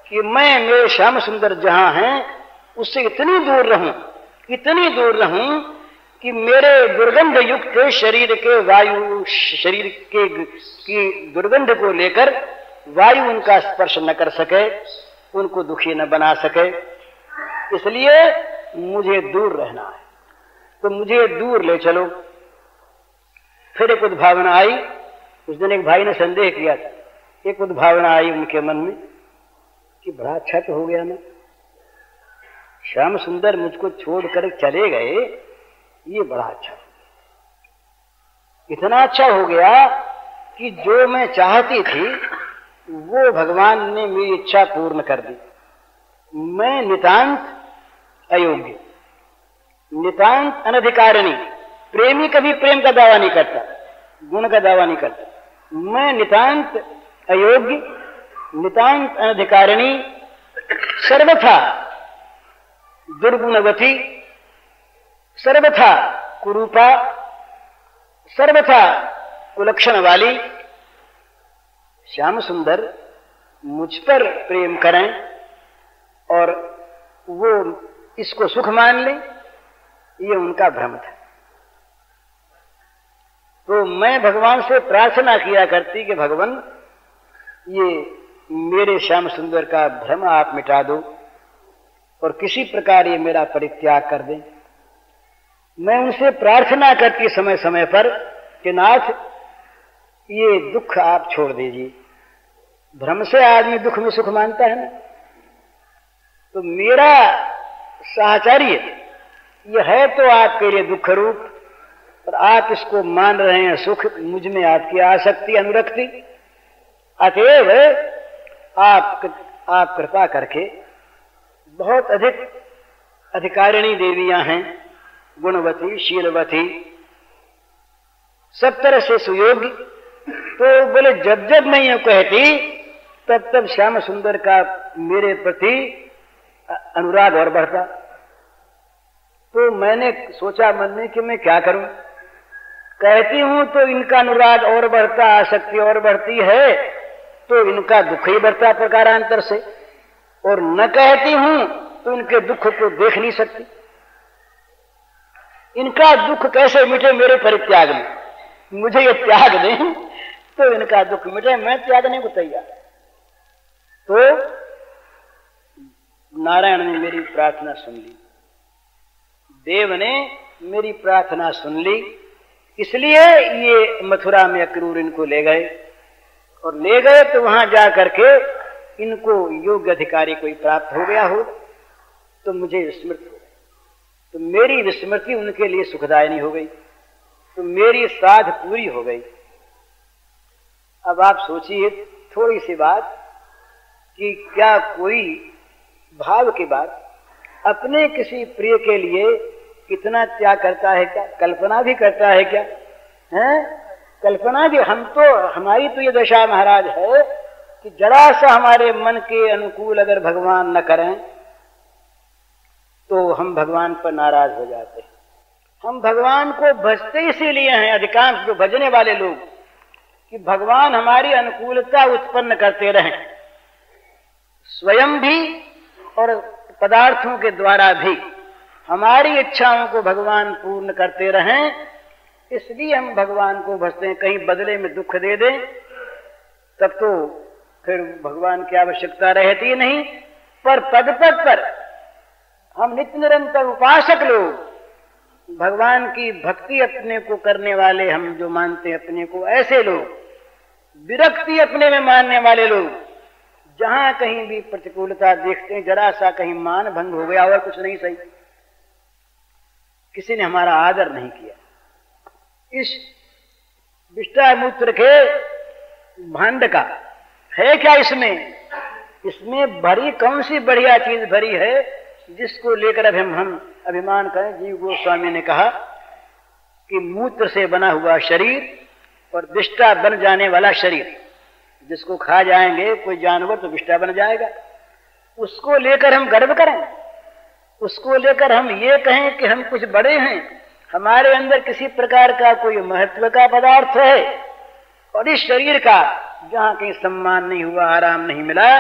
कि मैं मेरे श्याम सुंदर जहां हैं उससे इतनी दूर रहूं कि मेरे दुर्गंध युक्त शरीर के वायु, शरीर के की दुर्गंध को लेकर वायु उनका स्पर्श न कर सके, उनको दुखी न बना सके। इसलिए मुझे दूर रहना है, तो मुझे दूर ले चलो। फिर एक उद्भावना आई। उस दिन एक भाई ने संदेह किया था, एक उद्भावना आई उनके मन में कि बड़ा अच्छा तो हो गया ना, श्याम सुंदर मुझको छोड़कर चले गए, ये बड़ा अच्छा, इतना अच्छा हो गया कि जो मैं चाहती थी वो भगवान ने मेरी इच्छा पूर्ण कर दी। मैं नितांत अयोग्य, नितांत अनधिकारिणी। प्रेमी कभी प्रेम का दावा नहीं करता, गुण का दावा नहीं करता। मैं नितांत अयोग्य, नितांत अनधिकारिणी, सर्वथा दुर्गुणवती, सर्वथा कुरूपा, सर्वथा कुलक्षण वाली श्याम सुंदर मुझ पर प्रेम करें और वो इसको सुख मान ले, ये उनका भ्रम था। तो मैं भगवान से प्रार्थना किया करती कि भगवान, ये मेरे श्याम सुंदर का भ्रम आप मिटा दो और किसी प्रकार ये मेरा परित्याग कर दें। मैं उनसे प्रार्थना करती समय समय पर कि नाथ, ये दुख आप छोड़ दीजिए। भ्रम से आदमी दुख में सुख मानता है ना। तो मेरा साहचर्य यह है तो आपके लिए दुख रूप, और आप इसको मान रहे हैं सुख, मुझ में आपकी आसक्ति, अनुरक्ति। अतएव आप कृपा करके, बहुत अधिक अधिकारिणी देवियां हैं, गुणवती, शीलवती, सब तरह से सुयोग्य। तो बोले जब जब मैं ये कहती तब तब श्याम सुंदर का मेरे प्रति अनुराग और बढ़ता। तो मैंने सोचा मन में कि मैं क्या करूं। कहती हूं तो इनका अनुराग और बढ़ता, आसक्ति और बढ़ती है, तो इनका दुख ही बढ़ता प्रकारांतर से। और न कहती हूं तो इनके दुख को देख नहीं सकती। इनका दुख कैसे मिटे मेरे परित्याग में? मुझे ये त्याग दें तो इनका दुख मिटे, मैं त्यागने को तैयार। तो नारायण ने मेरी प्रार्थना सुन ली, देव ने मेरी प्रार्थना सुन ली। इसलिए ये मथुरा में अक्रूर इनको ले गए, और ले गए तो वहां जा करके इनको योग्य अधिकारी कोई प्राप्त हो गया हो तो मुझे विस्मृत हो गई। तो मेरी विस्मृति उनके लिए सुखदायिनी हो गई, तो मेरी साध पूरी हो गई। अब आप सोचिए थोड़ी सी बात कि क्या कोई भाव की बात अपने किसी प्रिय के लिए इतना त्याग करता है क्या? कल्पना भी करता है क्या? हैं? कल्पना भी। हम तो, हमारी तो ये दशा महाराज है कि जरा सा हमारे मन के अनुकूल अगर भगवान न करें तो हम भगवान पर नाराज हो जाते हैं। हम भगवान को भजते इसीलिए हैं, अधिकांश जो भजने वाले लोग, कि भगवान हमारी अनुकूलता उत्पन्न करते रहें, स्वयं भी और पदार्थों के द्वारा भी हमारी इच्छाओं को भगवान पूर्ण करते रहें। इसलिए हम भगवान को भजते हैं। कहीं बदले में दुख दे दें तब तो फिर भगवान की आवश्यकता रहती नहीं। पर पद पद पर हम नित्य निरंतर उपासक लोग, भगवान की भक्ति अपने को करने वाले, हम जो मानते हैं अपने को, ऐसे लोग, विरक्ति अपने में मानने वाले लोग, जहां कहीं भी प्रतिकूलता देखते हैं, जरा सा कहीं मान भंग हो गया और कुछ नहीं सही, किसी ने हमारा आदर नहीं किया। इस विष्टा मूत्र के भांड का है क्या इसमें? इसमें भरी कौन सी बढ़िया चीज भरी है जिसको लेकर अब हम अभिमान करें? जीव गोस्वामी ने कहा कि मूत्र से बना हुआ शरीर और विष्टा बन जाने वाला शरीर, जिसको खा जाएंगे कोई जानवर तो विष्टा बन जाएगा, उसको लेकर हम गर्व करें, उसको लेकर हम ये कहें कि हम कुछ बड़े हैं, हमारे अंदर किसी प्रकार का कोई महत्व का पदार्थ है, और इस शरीर का जहां कहीं सम्मान नहीं हुआ, आराम नहीं मिला,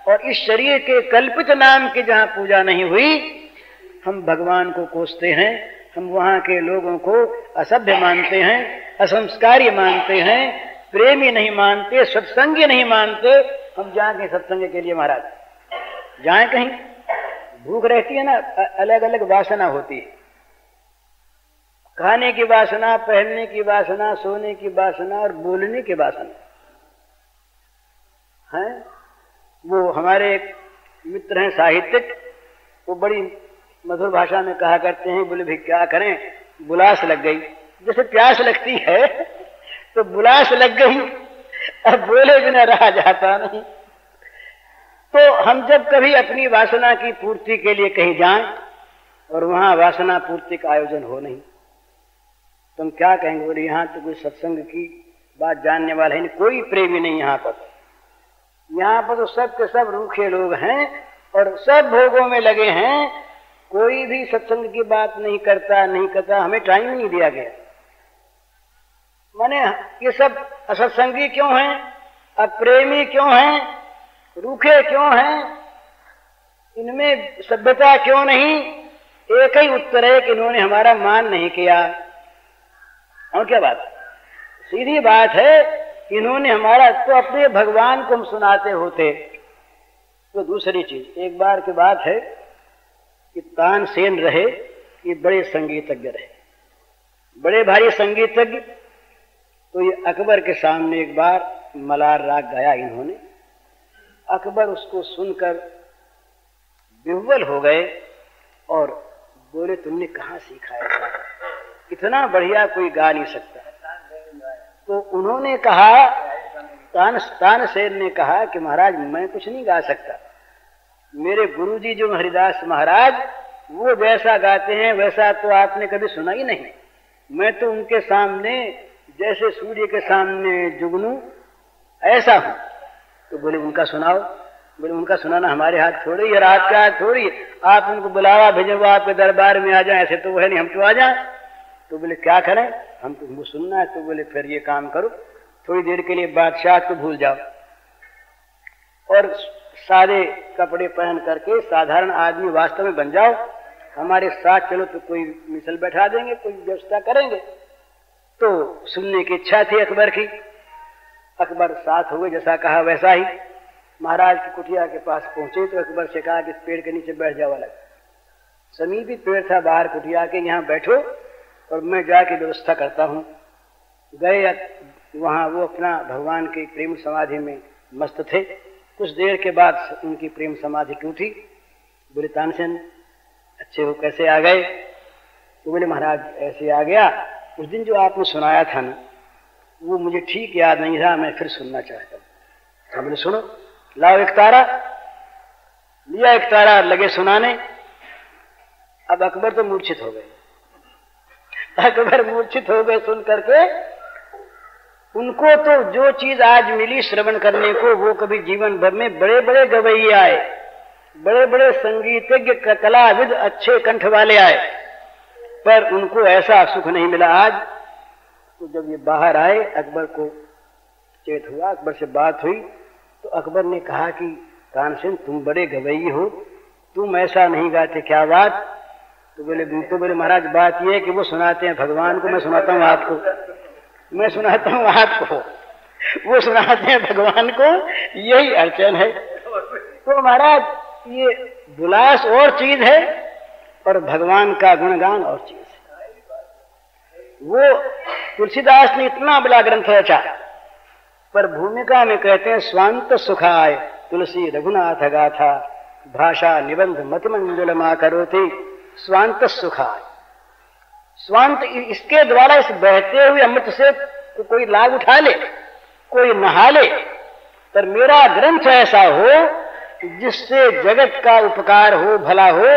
और इस शरीर के कल्पित नाम की जहां पूजा नहीं हुई, हम भगवान को कोसते हैं, हम वहां के लोगों को असभ्य मानते हैं, असंस्कारी मानते हैं, प्रेमी नहीं मानते, सत्संगी नहीं मानते। हम जाएं कहीं सत्संग के लिए महाराज, जाएं कहीं, भूख रहती है ना, अलग अलग वासना होती है, खाने की वासना, पहनने की वासना, सोने की वासना और बोलने की वासना है। वो हमारे एक मित्र हैं साहित्यिक, वो बड़ी मधुर भाषा में कहा करते हैं, बोले भाई क्या करें, बुलास लग गई, जैसे प्यास लगती है तो बुलास लग गई, अब बोले बिना रहा जाता नहीं। तो हम जब कभी अपनी वासना की पूर्ति के लिए कहीं जाएं और वहां वासना पूर्ति का आयोजन हो नहीं, तो हम क्या कहेंगे? बोले यहां तो कोई सत्संग की बात जानने वाला है नहीं, कोई प्रेमी नहीं यहाँ पर तो सब के सब रूखे लोग हैं और सब भोगों में लगे हैं, कोई भी सत्संग की बात नहीं करता, हमें टाइम नहीं दिया गया। माने ये सब असत्संगी क्यों हैं, अप्रेमी क्यों हैं, रूखे क्यों हैं, इनमें सभ्यता क्यों नहीं? एक ही उत्तर है कि इन्होंने हमारा मान नहीं किया। और क्या बात, सीधी बात है, इन्होंने हमारा, तो अपने भगवान को हम सुनाते होते। तो दूसरी चीज, एक बार की बात है कि तानसेन रहे, ये बड़े संगीतज्ञ रहे, बड़े भारी संगीतज्ञ। तो ये अकबर के सामने एक बार मलार राग गाया इन्होंने, अकबर उसको सुनकर विह्वल हो गए और बोले तुमने कहाँ सीखा ऐसा, इतना बढ़िया कोई गा नहीं सकता। तो उन्होंने कहा, तानसेन ने कहा कि महाराज मैं कुछ नहीं गा सकता, मेरे गुरुजी जो हरिदास महाराज वो जैसा गाते हैं वैसा तो आपने कभी सुना ही नहीं, मैं तो उनके सामने जैसे सूर्य के सामने जुगनू ऐसा हूं। तो बोले उनका सुनाओ। बोले उनका सुनाना हमारे हाथ थोड़ी है, आपके हाथ थोड़ी है, आप उनको बुलावा भेजे, वो आपके दरबार में आ जाए, ऐसे तो वो है नहीं, हम तो आ जाए। तो बोले क्या करें, हम तुमको सुनना है। तो बोले फिर ये काम करो, थोड़ी देर के लिए बादशाह को भूल जाओ और सादे कपड़े पहन करके साधारण आदमी वास्तव में बन जाओ, हमारे साथ चलो तो कोई मिसल बैठा देंगे, कोई व्यवस्था करेंगे। तो सुनने की इच्छा थी अकबर की, अकबर साथ हुए, जैसा कहा वैसा ही महाराज की कुटिया के पास पहुंचे। तो अकबर से कहा कि इस पेड़ के नीचे बैठ जाओ, अलग समीपी पेड़ था बाहर कुटिया के, यहाँ बैठो और मैं जाके व्यवस्था करता हूँ। गए वहां, वो अपना भगवान की प्रेम समाधि में मस्त थे। कुछ देर के बाद उनकी प्रेम समाधि टूटी। बोले तानसेन अच्छे हो, कैसे आ गए? तो बोले महाराज ऐसे आ गया, उस दिन जो आपने सुनाया था ना वो मुझे ठीक याद नहीं रहा, मैं फिर सुनना चाहता हूँ। तो बोले सुनो, लाओ एक तारा। लिया एक तारा, लगे सुनाने। अब अकबर तो मूर्छित हो गए, अकबर मूर्छित हो गए सुन करके। उनको तो जो चीज आज मिली श्रवण करने को, वो कभी जीवन भर में बड़े बड़े गवैये आए, बड़े बड़े संगीतज्ञ, कलाविद, अच्छे कंठ वाले आए, पर उनको ऐसा सुख नहीं मिला आज। तो जब ये बाहर आए, अकबर को चेत हुआ, अकबर से बात हुई। तो अकबर ने कहा कि तानसेन तुम बड़े गवैये हो, तुम ऐसा नहीं गाते, क्या बात? तो बोले महाराज बात ये है कि वो सुनाते हैं भगवान को, मैं सुनाता हूँ आपको, मैं सुनाता हूँ आपको, वो सुनाते हैं भगवान को, यही अड़चन है। तो महाराज ये बुलास और चीज है और भगवान का गुणगान और चीज है। वो तुलसीदास ने इतना बड़ा ग्रंथ रचा, पर भूमिका में कहते हैं स्वांत सुखाय तुलसी रघुनाथ गाथा भाषा निबंध मतिमंजुलमा करोति स्वांत सुखाय। स्वांत, इसके द्वारा इस बहते हुए अमृत से कोई लाभ उठा ले, कोई नहा ले, पर मेरा ग्रंथ ऐसा हो जिससे जगत का उपकार हो, भला हो।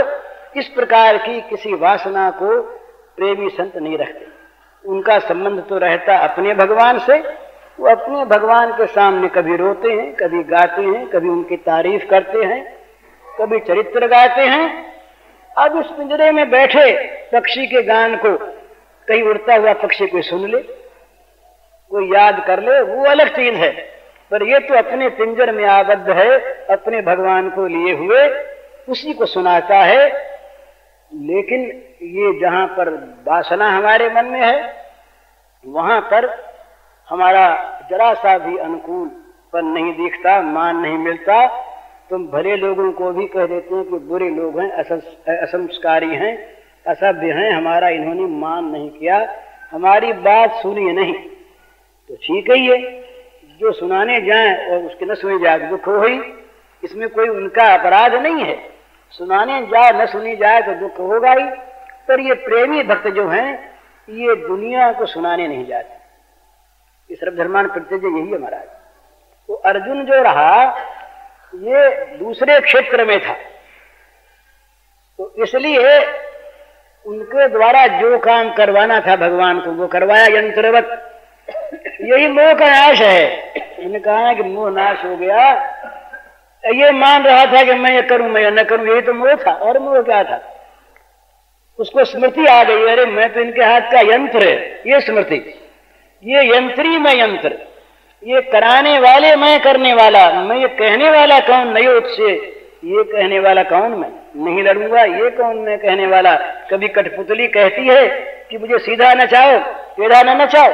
इस प्रकार की किसी वासना को प्रेमी संत नहीं रखते। उनका संबंध तो रहता अपने भगवान से। वो अपने भगवान के सामने कभी रोते हैं, कभी गाते हैं, कभी उनकी तारीफ करते हैं, कभी चरित्र गाते हैं। अब इस पिंजरे में बैठे पक्षी के गान को कहीं उड़ता हुआ पक्षी कोई सुन ले, कोई याद कर ले, वो अलग चीज है। पर ये तो अपने पिंजर में आबद्ध है, अपने भगवान को लिए हुए, उसी को सुनाता है। लेकिन ये जहां पर वासना हमारे मन में है, वहां पर हमारा जरा सा भी अनुकूल पन नहीं दिखता, मान नहीं मिलता। तुम भले लोगों को भी कह देते हैं कि बुरे लोग हैं, असंस्कारी हैं, असभ्य हैं, हमारा इन्होंने मान नहीं किया, हमारी बात सुनी नहीं, तो ठीक है। ये जो सुनाने जाए और उसके न सुनी जाए दुख हो ही, इसमें कोई उनका अपराध नहीं है। सुनाने जाए न सुनी जाए तो दुख होगा ही। पर ये प्रेमी भक्त जो हैं, ये दुनिया को सुनाने नहीं जाते। इस सर्वधर्मान परित्यज्य यही है महाराज। तो अर्जुन जो रहा ये दूसरे क्षेत्र में था, तो इसलिए उनके द्वारा जो काम करवाना था भगवान को वो करवाया यंत्रवत। यही मोह का नाश है। उन्होंने कहा कि मोह नाश हो गया। ये मान रहा था कि मैं ये करूं, मैं ये न करूं, यही तो मोह था। और मोह क्या था? उसको स्मृति आ गई, अरे मैं तो इनके हाथ का यंत्र है। ये स्मृति, ये यंत्री मैं यंत्र, ये कराने वाले मैं करने वाला, मैं ये कहने वाला कौन नहीं उससे, ये कहने वाला कौन मैं, नहीं लड़ूंगा, ये कौन मैं कहने वाला। कभी कठपुतली कहती है कि मुझे सीधा नचाओ, टेढ़ा न नचाओ,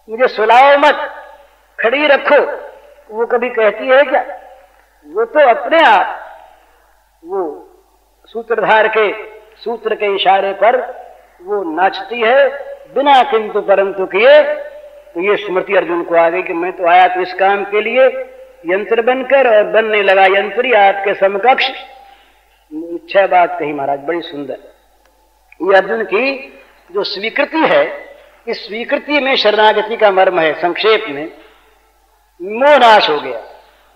मुझे सुलाओ मत, खड़ी रखो, वो कभी कहती है क्या? वो तो अपने आप वो सूत्रधार के सूत्र के इशारे पर वो नाचती है बिना किंतु परंतु किए। तो ये स्मृति अर्जुन को आ गई कि मैं तो आया तो इस काम के लिए यंत्र बनकर, और बनने लगा यंत्री आपके समकक्ष। छह बात कही महाराज, बड़ी सुंदर। ये अर्जुन की जो स्वीकृति है, इस स्वीकृति में शरणागति का मर्म है। संक्षेप में मोह नाश हो गया।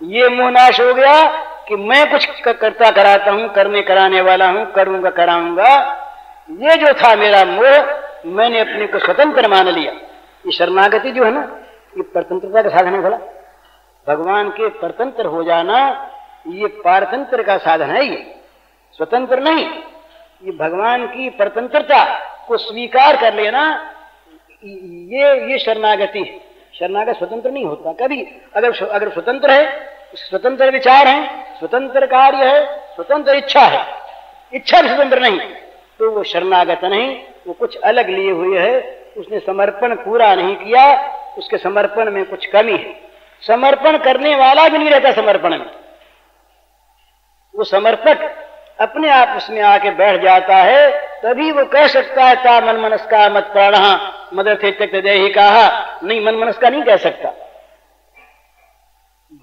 ये मोह नाश हो गया कि मैं कुछ करता कराता हूं, करने कराने वाला हूं, करूंगा कराऊंगा। ये जो था मेरा मोह, मैंने अपने को स्वतंत्र मान लिया। ये शरणागति जो है ना, ये परतंत्रता का साधन है। भला भगवान के परतंत्र हो जाना ये पारतंत्र का साधन है, ये स्वतंत्र नहीं। ये भगवान की परतंत्रता को स्वीकार कर लेना, ये शरणागति है। शरणागत स्वतंत्र नहीं होता कभी। अगर स्वतंत्र है, स्वतंत्र विचार है, स्वतंत्र कार्य है, स्वतंत्र इच्छा है, इच्छा भी स्वतंत्र नहीं, तो वो शरणागत नहीं, वो कुछ अलग लिए हुए है। उसने समर्पण पूरा नहीं किया, उसके समर्पण में कुछ कमी है। समर्पण करने वाला भी नहीं रहता समर्पण में। वो समर्पक अपने आप उसमें आके बैठ जाता है, तभी वो कह सकता है ता मन मनस्का मत प्राणः मदर्थे त्यक्त देहि कहा। नहीं, मन मनस्का नहीं कह सकता।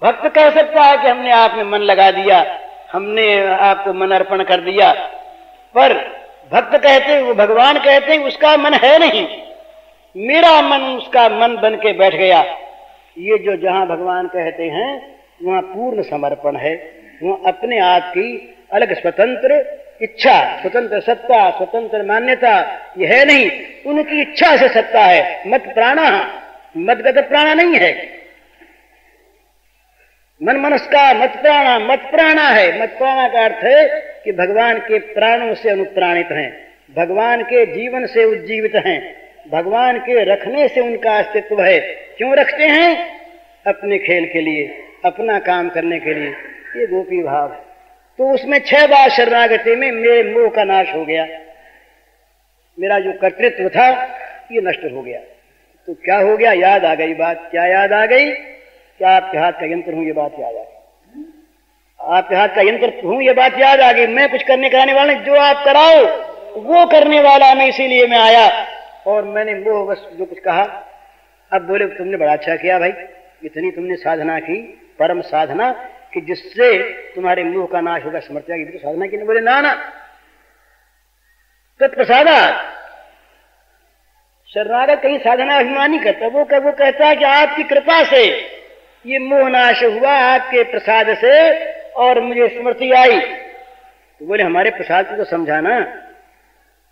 भक्त कह सकता है कि हमने आप में मन लगा दिया, हमने आपको मन अर्पण कर दिया। पर भक्त कहते हैं, वो भगवान कहते हैं उसका मन है नहीं, मेरा मन उसका मन बन के बैठ गया। ये जो जहां भगवान कहते हैं वहां पूर्ण समर्पण है। वहां अपने आप की अलग स्वतंत्र इच्छा, स्वतंत्र सत्ता, स्वतंत्र मान्यता ये है नहीं। उनकी इच्छा से सत्ता है। मत प्राणा, मदगत प्राणा नहीं है। मन मनस्का मत प्राणा, मत प्राणा है। मत प्राणा का अर्थ है कि भगवान के प्राणों से अनुप्राणित हैं, भगवान के जीवन से उज्जीवित हैं, भगवान के रखने से उनका अस्तित्व है। क्यों रखते हैं? अपने खेल के लिए, अपना काम करने के लिए। ये गोपी भाव है। तो उसमें 6 बार शरणागति में मेरे मोह का नाश हो गया। मेरा जो कर्तृत्व था ये नष्ट हो गया। तो क्या हो गया? याद आ गई बात। क्या याद आ गई? क्या आपके हाथ का यंत्र हूं, ये बात याद आ गई। आपके हाथ का यंत्र हूं, ये बात याद आ गई। मैं कुछ करने कराने वाला नहीं, जो आप कराओ वो करने वाला मैं, इसीलिए मैं आया। और मैंने वो बस जो कुछ कहा। अब बोले तुमने बड़ा अच्छा किया भाई, इतनी तुमने साधना की, परम साधना कि जिससे तुम्हारे मुंह का नाश होगा, समर्थ्या की साधना की नहीं। बोले ना ना, तत्प्रसादात्। शरणागत कहीं साधना अभिमान नहीं करता, वो कहता है कि आपकी कृपा से ये मोह नाश हुआ, आपके प्रसाद से, और मुझे स्मृति आई। तो बोले हमारे प्रसाद को तो समझाना,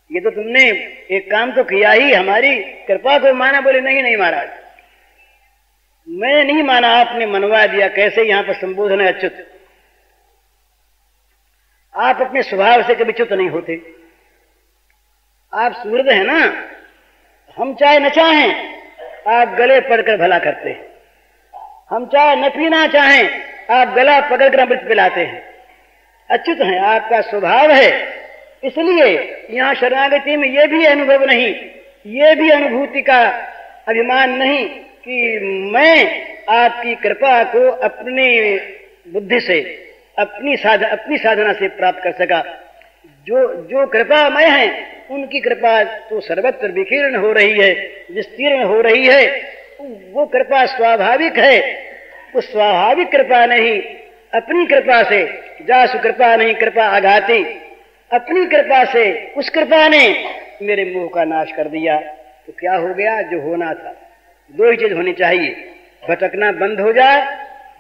ये तो तुमने एक काम तो किया ही, हमारी कृपा को माना। बोले नहीं नहीं महाराज, मैं नहीं माना, आपने मनवा दिया। कैसे यहां पर संबोधन है अच्युत। आप अपने स्वभाव से कभी च्युत नहीं होते, आप सुहृद हैं ना। हम चाहे न चाहें आप गले पड़कर भला करते हैं, हम चाहे न पीना चाहें आप गला पकड़कर अमृत पिलाते हैं। अच्युत हैं, आपका स्वभाव है। इसलिए यहां शरणागति में यह भी अनुभव नहीं, ये भी अनुभूति का अभिमान नहीं कि मैं आपकी कृपा को अपनी बुद्धि से, अपनी साधना से प्राप्त कर सका। जो कृपामय है उनकी कृपा तो सर्वत्र विकीर्ण हो रही है, विस्तीर्ण हो रही है। वो कृपा स्वाभाविक है, वो स्वाभाविक कृपा नहीं। अपनी कृपा से जासु कृपा नहीं कृपा आघाती, अपनी कृपा से उस कृपा ने मेरे मुंह का नाश कर दिया। तो क्या हो गया? जो होना था। दो ही चीज होनी चाहिए, भटकना बंद हो जाए,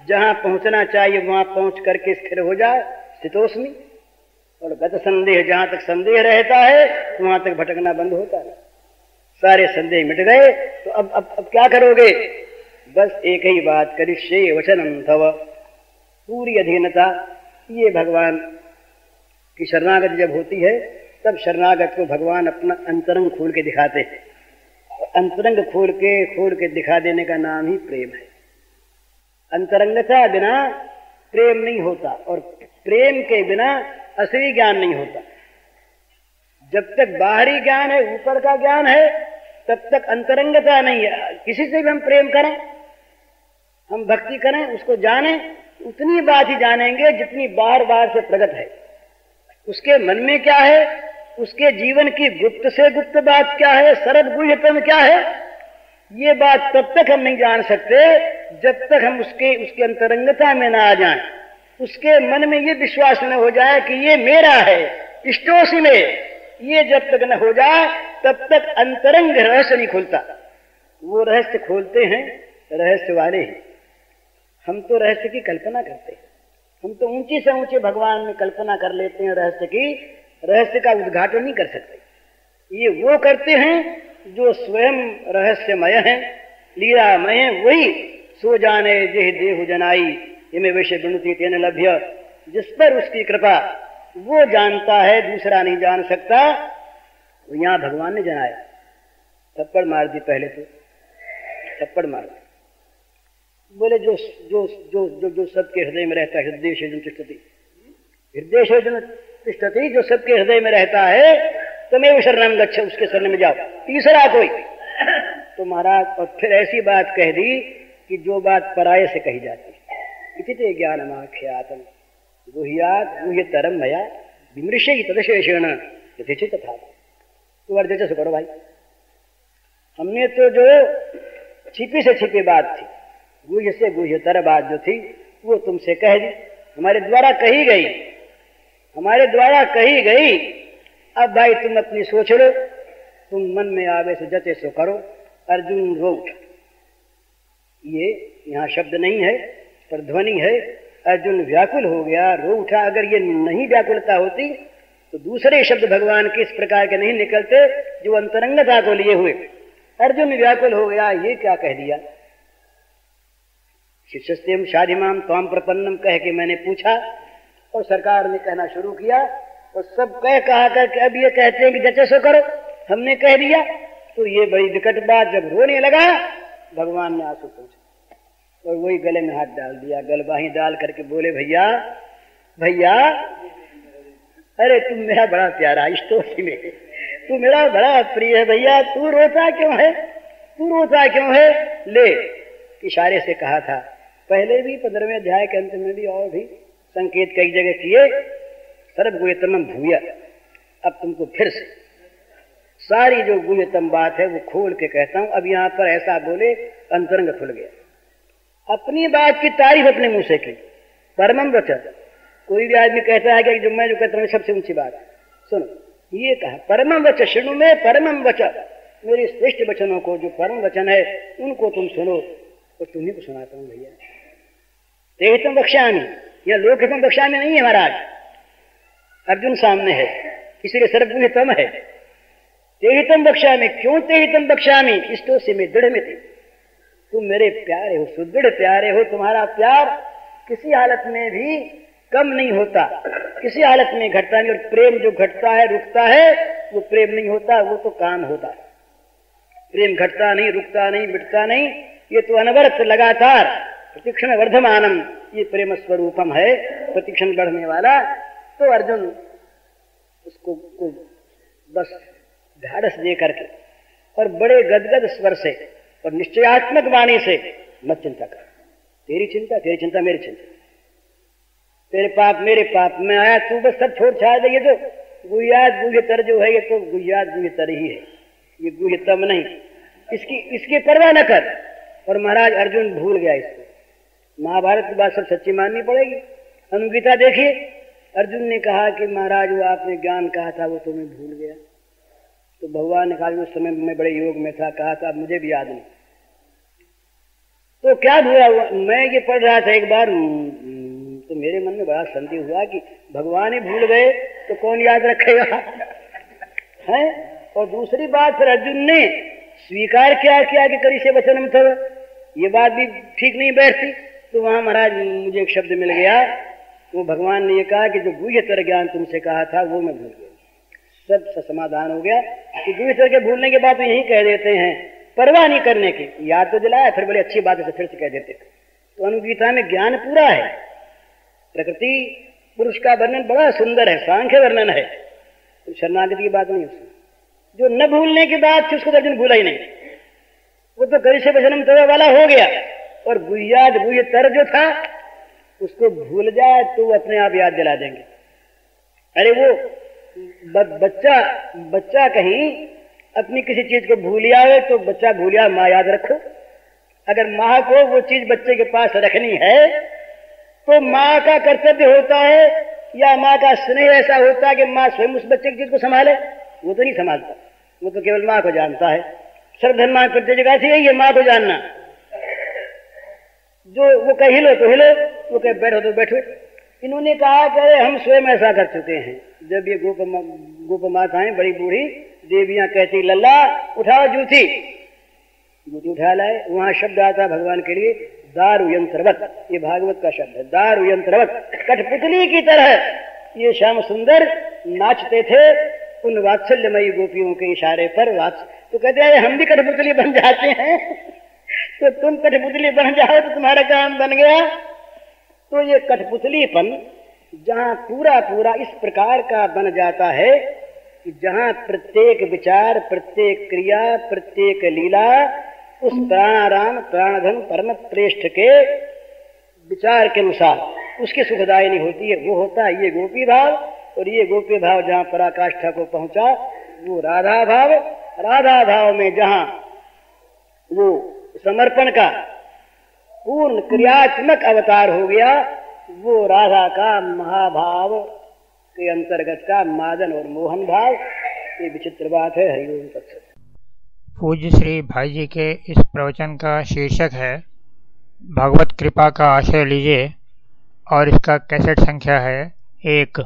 जहां पहुंचना चाहिए वहां पहुंच करके स्थिर हो जाए, स्थितोष्मी। और गत संदेह, जहां तक संदेह रहता है वहां तक भटकना बंद होता है। सारे संदेह मिट गए, तो अब क्या करोगे? बस एक ही बात, करिष्ये वचनम तव, पूरी अधीनता। ये भगवान की शरणागति जब होती है तब शरणागत को भगवान अपना अंतरंग खोल के दिखाते हैं। अंतरंग खोल के दिखा देने का नाम ही प्रेम है। अंतरंगता बिना प्रेम नहीं होता, और प्रेम के बिना असली ज्ञान नहीं होता। जब तक बाहरी ज्ञान है, ऊपर का ज्ञान है, तब तक अंतरंगता नहीं है। किसी से भी हम प्रेम करें, हम भक्ति करें, उसको जानें, उतनी बात ही जानेंगे जितनी बार बार से प्रकट है। उसके मन में क्या है, उसके जीवन की गुप्त से गुप्त बात क्या है, सरल गुह्यतम क्या है, ये बात तब तक हम नहीं जान सकते जब तक हम उसके अंतरंगता में ना आ जाएं, उसके मन में ये विश्वास न हो जाए कि ये मेरा है, इष्टोसी में। ये जब तक न हो जाए तब तक अंतरंग रहस्य नहीं खुलता। वो रहस्य खोलते हैं रहस्य वाले हैं। हम तो रहस्य की कल्पना करते हैं, हम तो ऊंची से ऊंचे भगवान में कल्पना कर लेते हैं रहस्य की, रहस्य का उद्घाटन नहीं कर सकते। ये वो करते हैं जो स्वयं रहस्यमय है, लीलामय है। वही सो जाने जेह देहु जनाई इमे विषय विनुति तेन लभ्य, जिस पर उसकी कृपा वो जानता है, दूसरा नहीं जान सकता। यहां भगवान ने जनाया, थप्पड़ मार दी, पहले तो थप्पड़ मार दी। बोले जो जो जो जो जो सबके हृदय में रहता है, हृदय से तिष्ठति, हृदय से तिष्ठति, जो सबके हृदय में रहता है, तमेव शरणं गच्छ, उसके शरण में जाओ। तीसरा कोई तो महाराज, और फिर ऐसी बात कह दी कि जो बात पराये से कही जाती है। इति ज्ञानमाख्यातम गुह्यात् गुह्यतरम मया विमृशे तदशेषेण यथेच्छित तथा। तो अर्जुन से करो भाई, हमने तो जो छिपी से छिपी बात थी, गुह्य से गुह्यतर बात जो थी, वो तुमसे कह दी, हमारे द्वारा कही गई, हमारे द्वारा कही गई। अब भाई तुम अपनी सोच लो, तुम मन में आवे से जचे सो करो। अर्जुन रो उठा। ये यहाँ शब्द नहीं है पर ध्वनि है। अर्जुन व्याकुल हो गया, रो उठा। अगर ये नहीं व्याकुलता होती तो दूसरे शब्द भगवान के इस प्रकार के नहीं निकलते जो अंतरंगता को लिए हुए। अर्जुन व्याकुल हो गया, ये क्या कह दिया। शिष्यस्तेम शाधिमाम त्वाम प्रपन्नम कह के मैंने पूछा, और सरकार ने कहना शुरू किया, और सब कहा करके अब ये कहते हैं कि जैसे सो करो, हमने कह दिया। तो ये बड़ी विकट बात, जब रोने लगा भगवान ने आंसू पोंछा और वही गले में हाथ डाल दिया, गलबाही डाल करके बोले, भैया भैया, अरे तुम मेरा बड़ा प्यारा इष्टोसी में, तू मेरा बड़ा प्रिय है भैया, तू रोता क्यों है, तू रोता क्यों है। ले, इशारे से कहा था पहले भी 15वें अध्याय के अंत में भी, और भी संकेत कई जगह किए। सर्व गुह्यतम भूया, अब तुमको फिर से सारी जो गुह्यतम बात है वो खोल के कहता हूं। अब यहां पर ऐसा बोले, अंतरंग खुल गया। अपनी बात की तारीफ अपने मुंह से की, परमम वचन। कोई भी आदमी कहता है कि जो मैं जो कहता हूँ सबसे ऊंची बात, सुनो, ये कहा परमम वचन शुणु में, परमम वचन, मेरे श्रेष्ठ वचनों को, जो परम वचन है उनको तुम सुनो, तो तुम्ही को सुनाता हूँ भैया। तेहितम बख्शामी, यह लोकहितम बख्शामी नहीं है महाराज, अर्जुन सामने है, इसलिए सर्वगुह्यतम है। तेहितम बख्शामी, क्यों तेहितम बख्शामी, इष्टो से मैं दृढ़ में थे, तुम मेरे प्यारे हो, सुदृढ़ प्यारे हो, तुम्हारा प्यार किसी हालत में भी कम नहीं होता, किसी हालत में घटता नहीं। और प्रेम जो घटता है रुकता है वो प्रेम नहीं होता, वो तो काम होता है। प्रेम घटता नहीं, रुकता नहीं, मिटता नहीं, ये तो अनवरत लगातार प्रतिक्षण वर्धमानम, ये प्रेम स्वरूपम है, प्रतिक्षण बढ़ने वाला। तो अर्जुन उसको बस ढाढ़स दे करके और बड़े गदगद स्वर से और निश्चयात्मक वाणी से, मत चिंता कर, तेरी चिंता मेरी चिंता, तेरे पाप मेरे पाप, मैं आया तू बस सब छोड़ छाड़ दे। ये तो गुह्यात गुह्यतर जो है, ये तो गुह्यात गुह्यतर ही है, ये गुह्यतम नहीं, इसकी परवाह न कर। और महाराज अर्जुन भूल गया इसको। महाभारत की बात सब सच्ची माननी पड़ेगी। अनुगीता देखिए, अर्जुन ने कहा कि महाराज वो आपने ज्ञान कहा था वो तो मैं भूल गया। तो भगवान ने कहा उस समय मैं बड़े योग में था, कहा था, मुझे भी याद नहीं। तो क्या भूला हुआ, मैं ये पढ़ रहा था एक बार, तो मेरे मन में बड़ा संदेह हुआ कि भगवान ही भूल गए तो कौन याद रखेगा है। और दूसरी बात, फिर अर्जुन ने स्वीकार क्या किया कि करी से वचनम था, ये बात भी ठीक नहीं बैठती। तो वहां महाराज मुझे एक शब्द मिल गया, वो भगवान ने ये कहा कि जो गुह्यतर ज्ञान तुमसे कहा था वो मैं भूल गया। सब समाधान हो गया कि गुह्यतर के भूलने के बाद तो यही कह देते हैं, परवाह नहीं करने की, याद तो दिलाया, फिर बड़ी अच्छी बात है फिर से कह देते। तो अनुगीता में ज्ञान पूरा है, प्रकृति पुरुष का वर्णन बड़ा सुंदर है, सांख्य वर्णन है, तो शरणागति की बात नहीं उसमें। जो न भूलने की बात थी उसको तो अर्जुन भूला ही नहीं, वो तो करी से वचनम तव वाला हो गया। और गुह्यात गुह्यतर जो था उसको भूल जाए तो अपने आप याद दिला देंगे। अरे वो बच्चा कहीं अपनी किसी चीज को भूलिया हो तो बच्चा भूलिया माँ याद रखो। अगर माँ को वो चीज बच्चे के पास रखनी है तो माँ का कर्तव्य होता है या माँ का स्नेह ऐसा होता है कि माँ स्वयं उस बच्चे की चीज को संभाले। वो तो नहीं संभालता, वो तो केवल माँ को जानता है। सर्वधन माँ प्रत्येक जगह से यही है, माँ को जानना। जो वो कह हिलो तो हिलो, वो कह बैठो तो बैठो। इन्होंने कहा कि हम स्वयं ऐसा कर चुके हैं। जब ये गोप माताएं बड़ी बूढ़ी देवियां कहती लल्ला उठाओ जूठी उठा लाए, वहां शब्द आता भगवान के लिए दारु यंत्रवत, ये भागवत का शब्द है, दारु यंत्रवत, कठपुतली की तरह ये श्याम सुंदर नाचते थे उन वात्सल्यमयी गोपियों के इशारे पर। तो कहते हैं हम भी कठपुतली बन जाते हैं तो तुम कठपुतली बन जाओ तो तुम्हारा काम बन गया। तो ये कठपुतलीपन जहां पूरा पूरा इस प्रकार का बन जाता है कि जहां प्रत्येक विचार, प्रत्येक क्रिया, प्रत्येक लीला उस प्राणाराम प्राणधन परम श्रेष्ठ के विचार के अनुसार उसकी सुखदायिनी होती है। वो होता है ये गोपी भाव। और ये गोपी भाव जहां पराकाष्ठा को पहुंचा वो राधा भाव। राधा भाव में जहां वो समर्पण का पूर्ण क्रियात्मक अवतार हो गया, वो राधा का महाभाव के अंतर्गत का मादन और मोहन भाव। ये विचित्र बात है। हरिओम तत्सत। पूज्य श्री भाई जी के इस प्रवचन का शीर्षक है भागवत कृपा का आश्रय लीजिए और इसका कैसेट संख्या है 1।